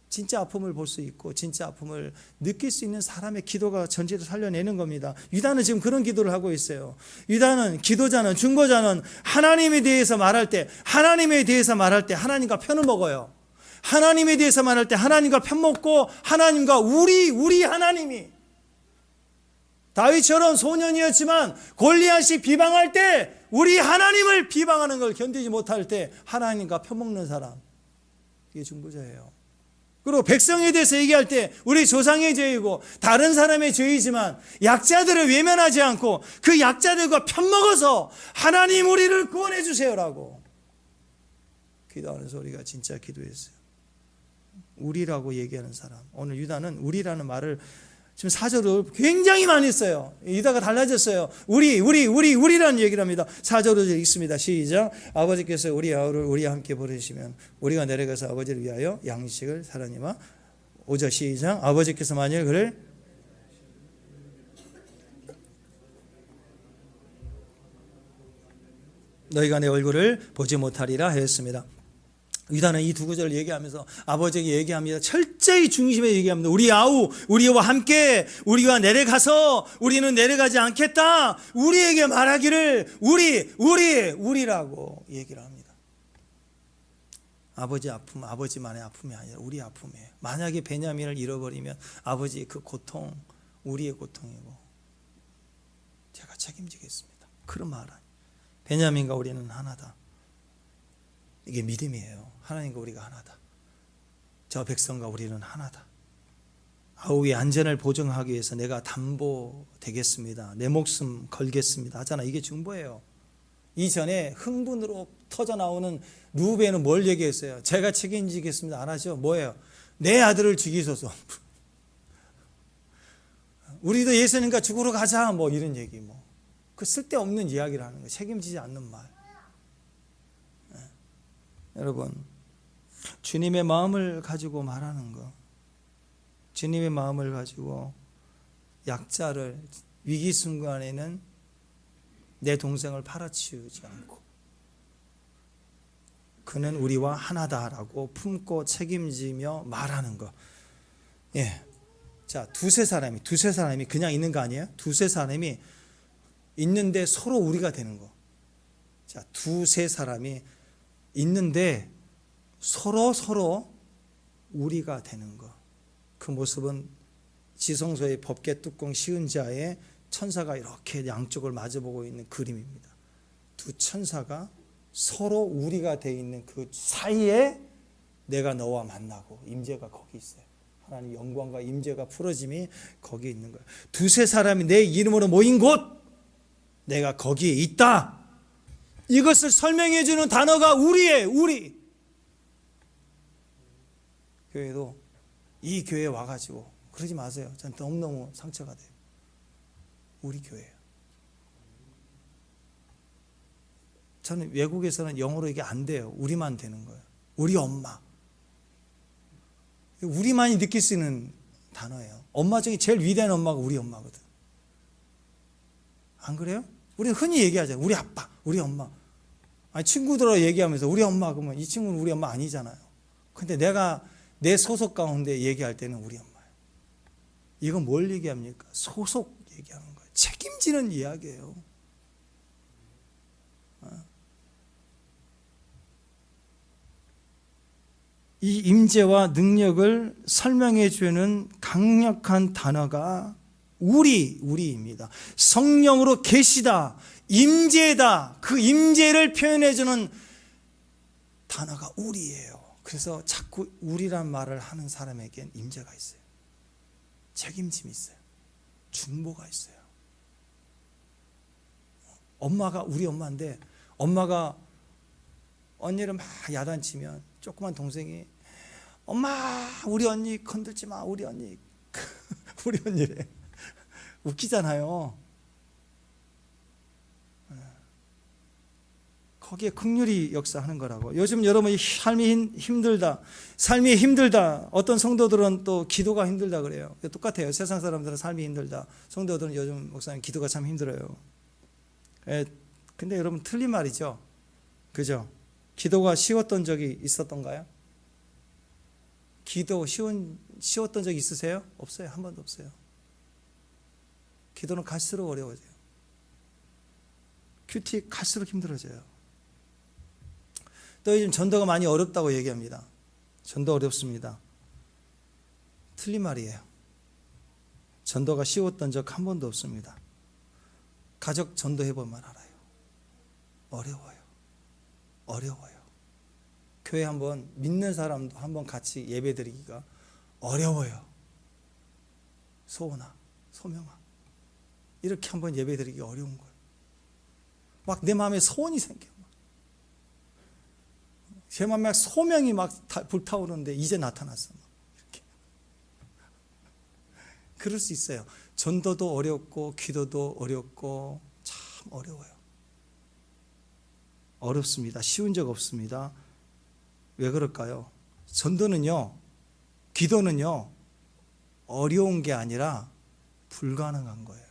[SPEAKER 1] 진짜 아픔을 볼 수 있고 진짜 아픔을 느낄 수 있는 사람의 기도가 전체를 살려내는 겁니다. 유다는 지금 그런 기도를 하고 있어요. 유다는, 기도자는, 중보자는 하나님에 대해서 말할 때 하나님과 편을 먹어요. 하나님에 대해서 말할 때 하나님과 편먹고 하나님과 우리 하나님이, 다윗처럼 소년이었지만 골리앗이 비방할 때 우리 하나님을 비방하는 걸 견디지 못할 때 하나님과 편먹는 사람, 이게 중보자예요. 그리고 백성에 대해서 얘기할 때 우리 조상의 죄이고 다른 사람의 죄이지만 약자들을 외면하지 않고 그 약자들과 편먹어서 하나님 우리를 구원해 주세요라고 기도하는 소리가 진짜 기도였어요. 우리라고 얘기하는 사람. 오늘 유다는 우리라는 말을 지금 4절을 굉장히 많이 써요. 유다가 달라졌어요. 우리라는 얘기를 합니다. 4절을 읽습니다. 시작. 아버지께서 우리 아우를 우리와 함께 보내시면 우리가 내려가서 아버지를 위하여 양식을 사라니와 5절 시작. 아버지께서 만일 그를 너희가 내 얼굴을 보지 못하리라 하였습니다. 유다는 이 두 구절을 얘기하면서 아버지에게 얘기합니다. 철저히 중심에 얘기합니다. 우리 아우, 우리와 함께 우리가 내려가서 우리는 내려가지 않겠다. 우리에게 말하기를 우리라고 얘기를 합니다. 아버지 아픔, 아버지만의 아픔이 아니라 우리 아픔이에요. 만약에 베냐민을 잃어버리면 아버지의 그 고통, 우리의 고통이고 제가 책임지겠습니다. 그런 말 아니에요. 베냐민과 우리는 하나다. 이게 믿음이에요. 하나님과 우리가 하나다. 저 백성과 우리는 하나다. 아우의 안전을 보증하기 위해서 내가 담보되겠습니다. 내 목숨 걸겠습니다 하잖아. 이게 중보예요. 이전에 흥분으로 터져 나오는 루벤은 뭘 얘기했어요? 제가 책임지겠습니다 안 하죠. 뭐예요? 내 아들을 죽이소서. 우리도 예수님과 죽으러 가자 뭐 이런 얘기, 뭐 그 쓸데없는 이야기를 하는 거예요. 책임지지 않는 말. 여러분, 주님의 마음을 가지고 말하는 거, 주님의 마음을 가지고 약자를, 위기 순간에는 내 동생을 팔아치우지 않고 그는 우리와 하나다라고 품고 책임지며 말하는 거. 예. 자, 두세 사람이 그냥 있는 거 아니에요? 두세 사람이 있는데 서로 우리가 되는 거. 자, 두세 사람이 있는데 서로 우리가 되는 거. 그 모습은 지성소의 법궤 뚜껑 씌운 자에 천사가 이렇게 양쪽을 마주보고 있는 그림입니다. 두 천사가 서로 우리가 되어 있는 그 사이에 내가 너와 만나고 임재가 거기 있어요. 하나님 영광과 임재가 풀어짐이 거기 있는 거예요. 두세 사람이 내 이름으로 모인 곳, 내가 거기에 있다. 이것을 설명해 주는 단어가 우리예요. 우리. 교회도 이 교회에 와가지고 그러지 마세요. 전 너무너무 상처가 돼요. 우리 교회예요. 저는 외국에서는 영어로 이게 안 돼요. 우리만 되는 거예요. 우리 엄마. 우리만이 느낄 수 있는 단어예요. 엄마 중에 제일 위대한 엄마가 우리 엄마거든. 안 그래요? 우리는 흔히 얘기하잖아요. 우리 아빠, 우리 엄마. 아니, 친구들하고 얘기하면서 우리 엄마 그러면 이 친구는 우리 엄마 아니잖아요. 근데 내가 내 소속 가운데 얘기할 때는 우리 엄마예요. 이건 뭘 얘기합니까? 소속 얘기하는 거예요. 책임지는 이야기예요. 이 임재와 능력을 설명해 주는 강력한 단어가 우리입니다. 성령으로 계시다, 임재다. 그 임재를 표현해 주는 단어가 우리예요. 그래서 자꾸 우리란 말을 하는 사람에겐 임재가 있어요. 책임짐이 있어요. 중보가 있어요. 엄마가 우리 엄마인데 엄마가 언니를 막 야단치면 조그만 동생이 엄마 우리 언니 건들지 마, 우리 언니 우리 언니래. 웃기잖아요. 거기에 긍휼이 역사하는 거라고. 요즘 여러분이 삶이 힘들다. 어떤 성도들은 또 기도가 힘들다 그래요. 똑같아요. 세상 사람들은 삶이 힘들다. 성도들은 요즘 목사님 기도가 참 힘들어요. 근데 여러분 틀린 말이죠. 그죠? 기도가 쉬웠던 적이 있었던가요? 기도 쉬웠던 적이 있으세요? 없어요. 한 번도 없어요. 기도는 갈수록 어려워져요. 큐티 갈수록 힘들어져요. 또 요즘 전도가 많이 어렵다고 얘기합니다. 전도 어렵습니다. 틀린 말이에요. 전도가 쉬웠던 적 한 번도 없습니다. 가족 전도해보면 알아요. 어려워요. 어려워요. 교회 한번 믿는 사람도 한번 같이 예배드리기가 어려워요. 소원아, 소명아, 이렇게 한번 예배드리기 어려운 거예요. 막 내 마음에 소원이 생겨요. 제 마음에 막 소명이 막 불타오르는데 이제 나타났어. 이렇게. 그럴 수 있어요. 전도도 어렵고 기도도 어렵고 참 어려워요. 어렵습니다. 쉬운 적 없습니다. 왜 그럴까요? 전도는요, 기도는요, 어려운 게 아니라 불가능한 거예요.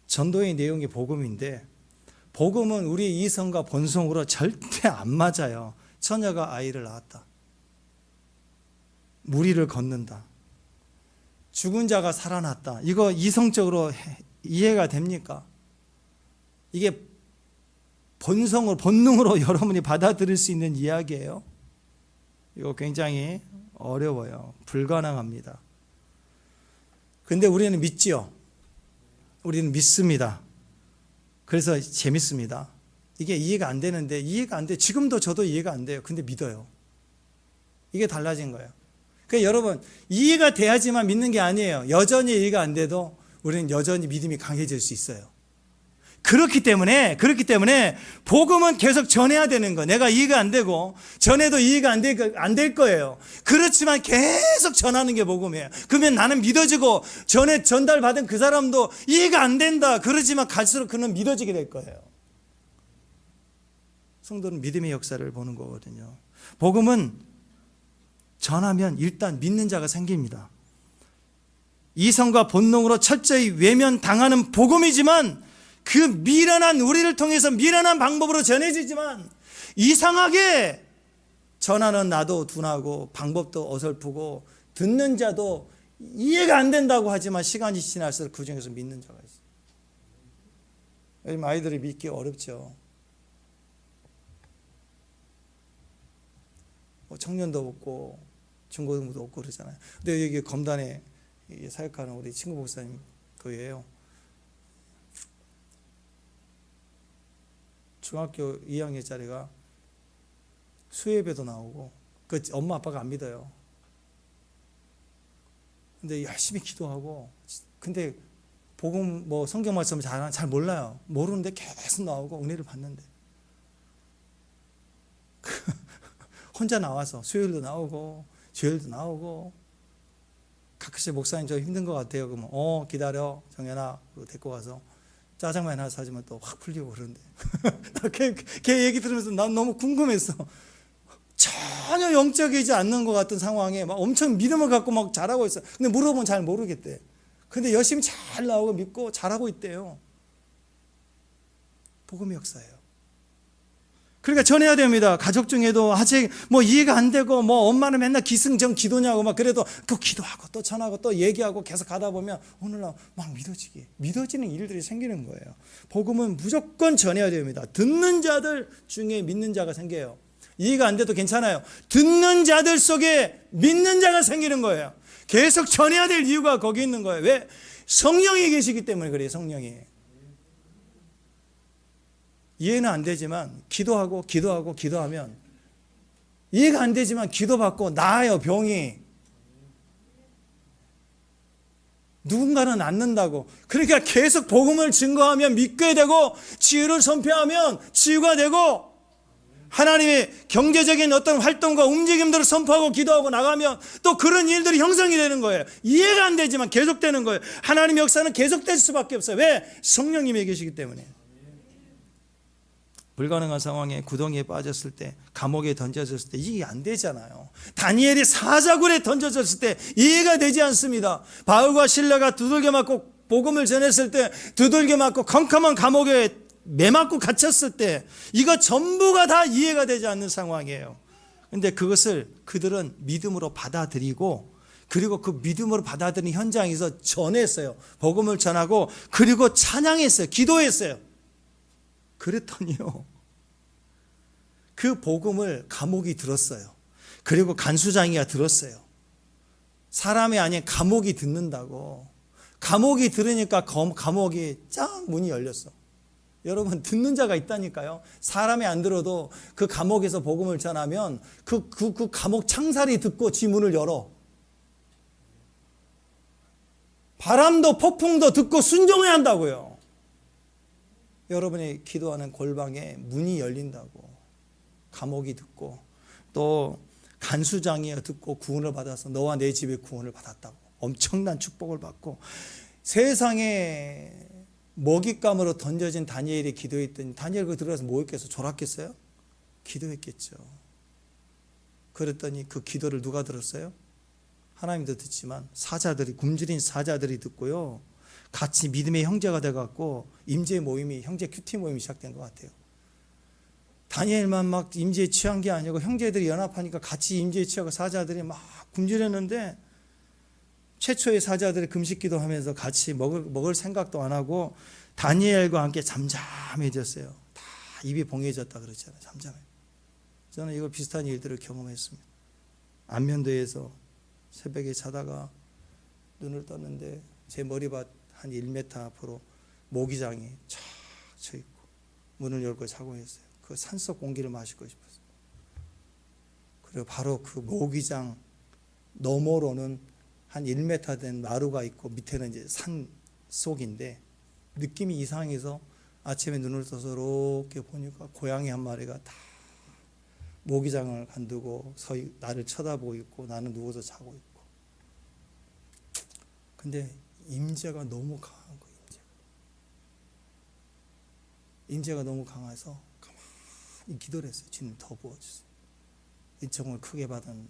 [SPEAKER 1] 전도의 내용이 복음인데, 복음은 우리의 이성과 본성으로 절대 안 맞아요. 처녀가 아이를 낳았다. 무리를 걷는다. 죽은 자가 살아났다. 이거 이성적으로 이해가 됩니까? 이게 본능으로 여러분이 받아들일 수 있는 이야기예요. 이거 굉장히 어려워요. 불가능합니다. 근데 우리는 믿지요. 우리는 믿습니다. 그래서 재밌습니다. 이게 이해가 안 되는데, 이해가 안 돼. 지금도 저도 이해가 안 돼요. 근데 믿어요. 이게 달라진 거예요. 그러니까 여러분, 이해가 돼야지만 믿는 게 아니에요. 여전히 이해가 안 돼도 우리는 여전히 믿음이 강해질 수 있어요. 그렇기 때문에 복음은 계속 전해야 되는 거. 내가 이해가 안 되고 전해도 이해가 안 될 거예요. 그렇지만 계속 전하는 게 복음이에요. 그러면 나는 믿어지고 전달받은 그 사람도 이해가 안 된다. 그러지만 갈수록 그는 믿어지게 될 거예요. 성도는 믿음의 역사를 보는 거거든요. 복음은 전하면 일단 믿는 자가 생깁니다. 이성과 본능으로 철저히 외면당하는 복음이지만 그 미련한 우리를 통해서 미련한 방법으로 전해지지만 이상하게 전하는 나도 둔하고 방법도 어설프고 듣는 자도 이해가 안 된다고 하지만 시간이 지날수록 그 중에서 믿는 자가 있어요. 요즘 아이들이 믿기 어렵죠. 청년도 없고 중고등부도 없고 그러잖아요. 근데 여기 검단에 사역하는 우리 친구 목사님 교회예요. 중학교 2학년짜리가 수예배도 나오고 그 엄마 아빠가 안 믿어요. 근데 열심히 기도하고 근데 복음 성경 말씀 잘 몰라요. 모르는데 계속 나오고 은혜를 받는데 혼자 나와서 수요일도 나오고 주일도 나오고 가끔씩 목사님 저 힘든 것 같아요. 그러면 기다려 정연아 데리고 가서 짜장면 하나 사주면 또 확 풀리고 그러는데 걔 얘기 들으면서 난 너무 궁금했어. 전혀 영적이지 않는 것 같은 상황에 막 엄청 믿음을 갖고 막 잘하고 있어. 근데 물어보면 잘 모르겠대. 근데 열심히 잘 나오고 믿고 잘하고 있대요. 복음의 역사예요. 그러니까 전해야 됩니다. 가족 중에도 아직 이해가 안 되고 엄마는 맨날 기승전 기도냐고 막 그래도 또 기도하고 또 전하고 또 얘기하고 계속 가다 보면 오늘날 막 믿어지는 일들이 생기는 거예요. 복음은 무조건 전해야 됩니다. 듣는 자들 중에 믿는 자가 생겨요. 이해가 안 돼도 괜찮아요. 듣는 자들 속에 믿는 자가 생기는 거예요. 계속 전해야 될 이유가 거기 있는 거예요. 왜? 성령이 계시기 때문에 그래요. 성령이. 이해는 안 되지만 기도하면 이해가 안 되지만 기도받고 나아요. 병이 누군가는 낫는다고. 그러니까 계속 복음을 증거하면 믿게 되고 치유를 선포하면 치유가 되고 하나님의 경제적인 어떤 활동과 움직임들을 선포하고 기도하고 나가면 또 그런 일들이 형성이 되는 거예요. 이해가 안 되지만 계속되는 거예요. 하나님의 역사는 계속될 수밖에 없어요. 왜? 성령님이 계시기 때문에. 불가능한 상황에 구덩이에 빠졌을 때, 감옥에 던져졌을 때 이게 안 되잖아요. 다니엘이 사자굴에 던져졌을 때 이해가 되지 않습니다. 바울과 실라가 두들겨 맞고 복음을 전했을 때 두들겨 맞고 컴컴한 감옥에 매맞고 갇혔을 때 이거 전부가 다 이해가 되지 않는 상황이에요. 그런데 그것을 그들은 믿음으로 받아들이고 그리고 그 믿음으로 받아들인 현장에서 전했어요. 복음을 전하고 그리고 찬양했어요. 기도했어요. 그랬더니요, 그 복음을 감옥이 들었어요. 그리고 간수장이가 들었어요. 사람이 아닌 감옥이 듣는다고. 감옥이 들으니까 감옥이 쫙 문이 열렸어. 여러분, 듣는 자가 있다니까요. 사람이 안 들어도 그 감옥에서 복음을 전하면 그 감옥 창살이 듣고 지 문을 열어. 바람도 폭풍도 듣고 순종해야 한다고요. 여러분이 기도하는 골방에 문이 열린다고. 감옥이 듣고 또 간수장이 듣고 구원을 받아서 너와 내 집에 구원을 받았다고. 엄청난 축복을 받고 세상에 먹잇감으로 던져진 다니엘이 기도했더니 다니엘 그 들어가서 뭐 했겠어? 졸았겠어요? 기도했겠죠. 그랬더니 그 기도를 누가 들었어요? 하나님도 듣지만 사자들이, 굶주린 사자들이 듣고요, 같이 믿음의 형제가 돼갖고 임재 모임이, 형제 큐티 모임이 시작된 것 같아요. 다니엘만 막 임재에 취한 게 아니고 형제들이 연합하니까 같이 임재에 취하고 사자들이 막 굶주렸는데 최초의 사자들이 금식기도 하면서 같이 먹을 생각도 안 하고 다니엘과 함께 잠잠해졌어요. 다 입이 봉해졌다 그러잖아요. 잠잠해. 저는 이걸 비슷한 일들을 경험했습니다. 안면도에서 새벽에 자다가 눈을 떴는데 제 머리밭 한 1m 앞으로 모기장이 쫙 쳐 있고 문을 열고 자고 있어요. 그 산속 공기를 마시고 싶었어요. 그리고 바로 그 모기장 너머로는 한 1m 된 마루가 있고 밑에는 이제 산 속인데 느낌이 이상해서 아침에 눈을 떠서 이렇게 보니까 고양이 한 마리가 다 모기장을 간두고 나를 쳐다보고 있고 나는 누워서 자고 있고. 근데 임재가 너무 강한 거예요. 임재가 너무 강해서 가만히 기도를 했어요. 주님 더 부어주세요. 은총을 크게 받은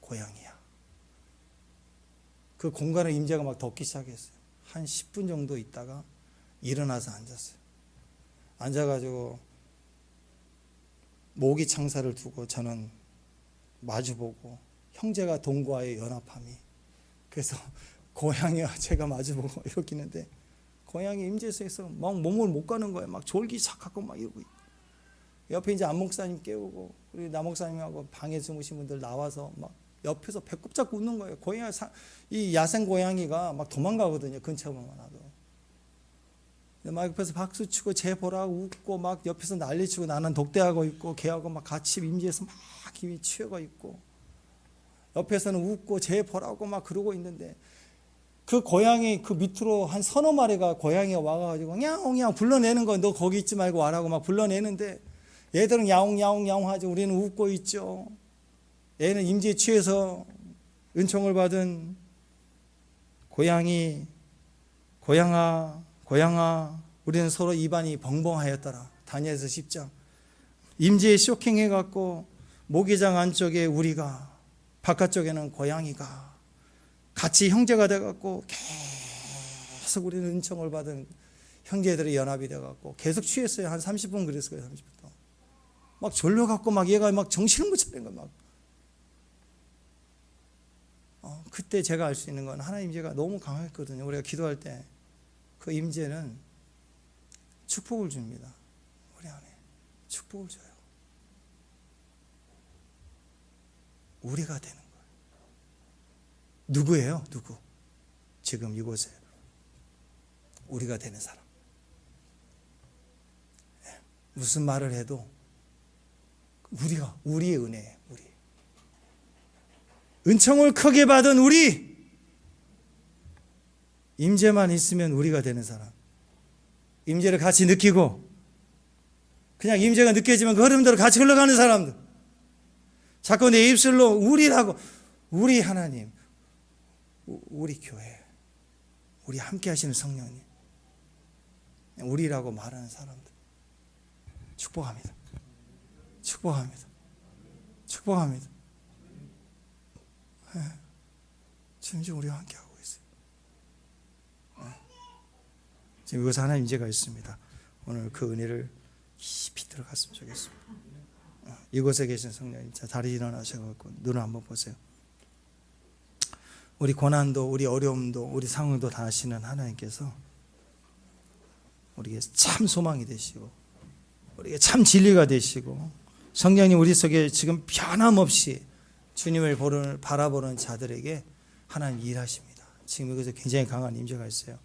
[SPEAKER 1] 고양이야. 그 공간을 임재가 막 덮기 시작했어요. 한 10분 정도 있다가 일어나서 앉았어요. 앉아가지고 모기 창사를 두고 저는 마주보고 형제가 동거와의 연합함이, 그래서 고양이와 제가 마주보고 이렇게 있는데 고양이 임재소에서 막 몸을 못 가는 거예요. 막 졸기 시작하고 막 이러고 있고. 옆에 이제 안 목사님 깨우고 우리 나 목사님하고 방에 주무신 분들 나와서 막 옆에서 배꼽 잡고 웃는 거예요. 고양이, 이 야생 고양이가 막 도망가거든요. 근처만 와도. 막 옆에서 박수 치고 쟤 보라고 웃고 막 옆에서 난리치고 나는 독대하고 있고 걔하고 막 같이 임재해서 막 힘이 취해가 있고 옆에서는 웃고 쟤 보라고 막 그러고 있는데 그 고양이 그 밑으로 한 서너 마리가 고양이가 와가지고 야옹야옹 불러내는 거, 너 거기 있지 말고 와라고 막 불러내는데 얘들은 야옹야옹야옹 하지 우리는 웃고 있죠. 얘는 임재에 취해서 은총을 받은 고양이, 고양아 우리는 서로 입안이 벙벙하였더라. 다니엘서 10장. 임재에 쇼킹해갖고 모기장 안쪽에 우리가, 바깥쪽에는 고양이가 같이 형제가 돼갖고 계속 우리는 은총을 받은 형제들의 연합이 돼갖고 계속 취했어요. 한 30분 그랬어요. 30분 동안. 막 졸려갖고 막 얘가 막 정신을 못 차린 거야. 막. 그때 제가 알 수 있는 건 하나님 임재가 너무 강했거든요. 우리가 기도할 때 그 임재는 축복을 줍니다. 우리 안에 축복을 줘요. 우리가 되는 거예요. 누구예요? 누구? 지금 이곳에 우리가 되는 사람. 무슨 말을 해도 우리의 은혜예요. 우리 은총을 크게 받은 우리, 임재만 있으면 우리가 되는 사람. 임재를 같이 느끼고 그냥 임재가 느껴지면 그 흐름대로 같이 흘러가는 사람들. 자꾸 내 입술로 우리라고, 우리 하나님, 우리 교회, 우리 함께 하시는 성령님, 우리라고 말하는 사람들 축복합니다. 축복합니다. 축복합니다. 지금 우리와 함께하고 있어요. 지금 이곳에 하나님 임재가 있습니다. 오늘 그 은혜를 깊이 들어갔으면 좋겠습니다. 이곳에 계신 성령님, 자 다리 일어나셔서 눈을 한번 보세요. 우리 고난도, 우리 어려움도, 우리 상황도 다 아시는 하나님께서 우리에게 참 소망이 되시고 우리에게 참 진리가 되시고 성령님 우리 속에 지금 변함없이 주님을 바라보는 자들에게 하나님 일하십니다. 지금 여기서 굉장히 강한 임재가 있어요.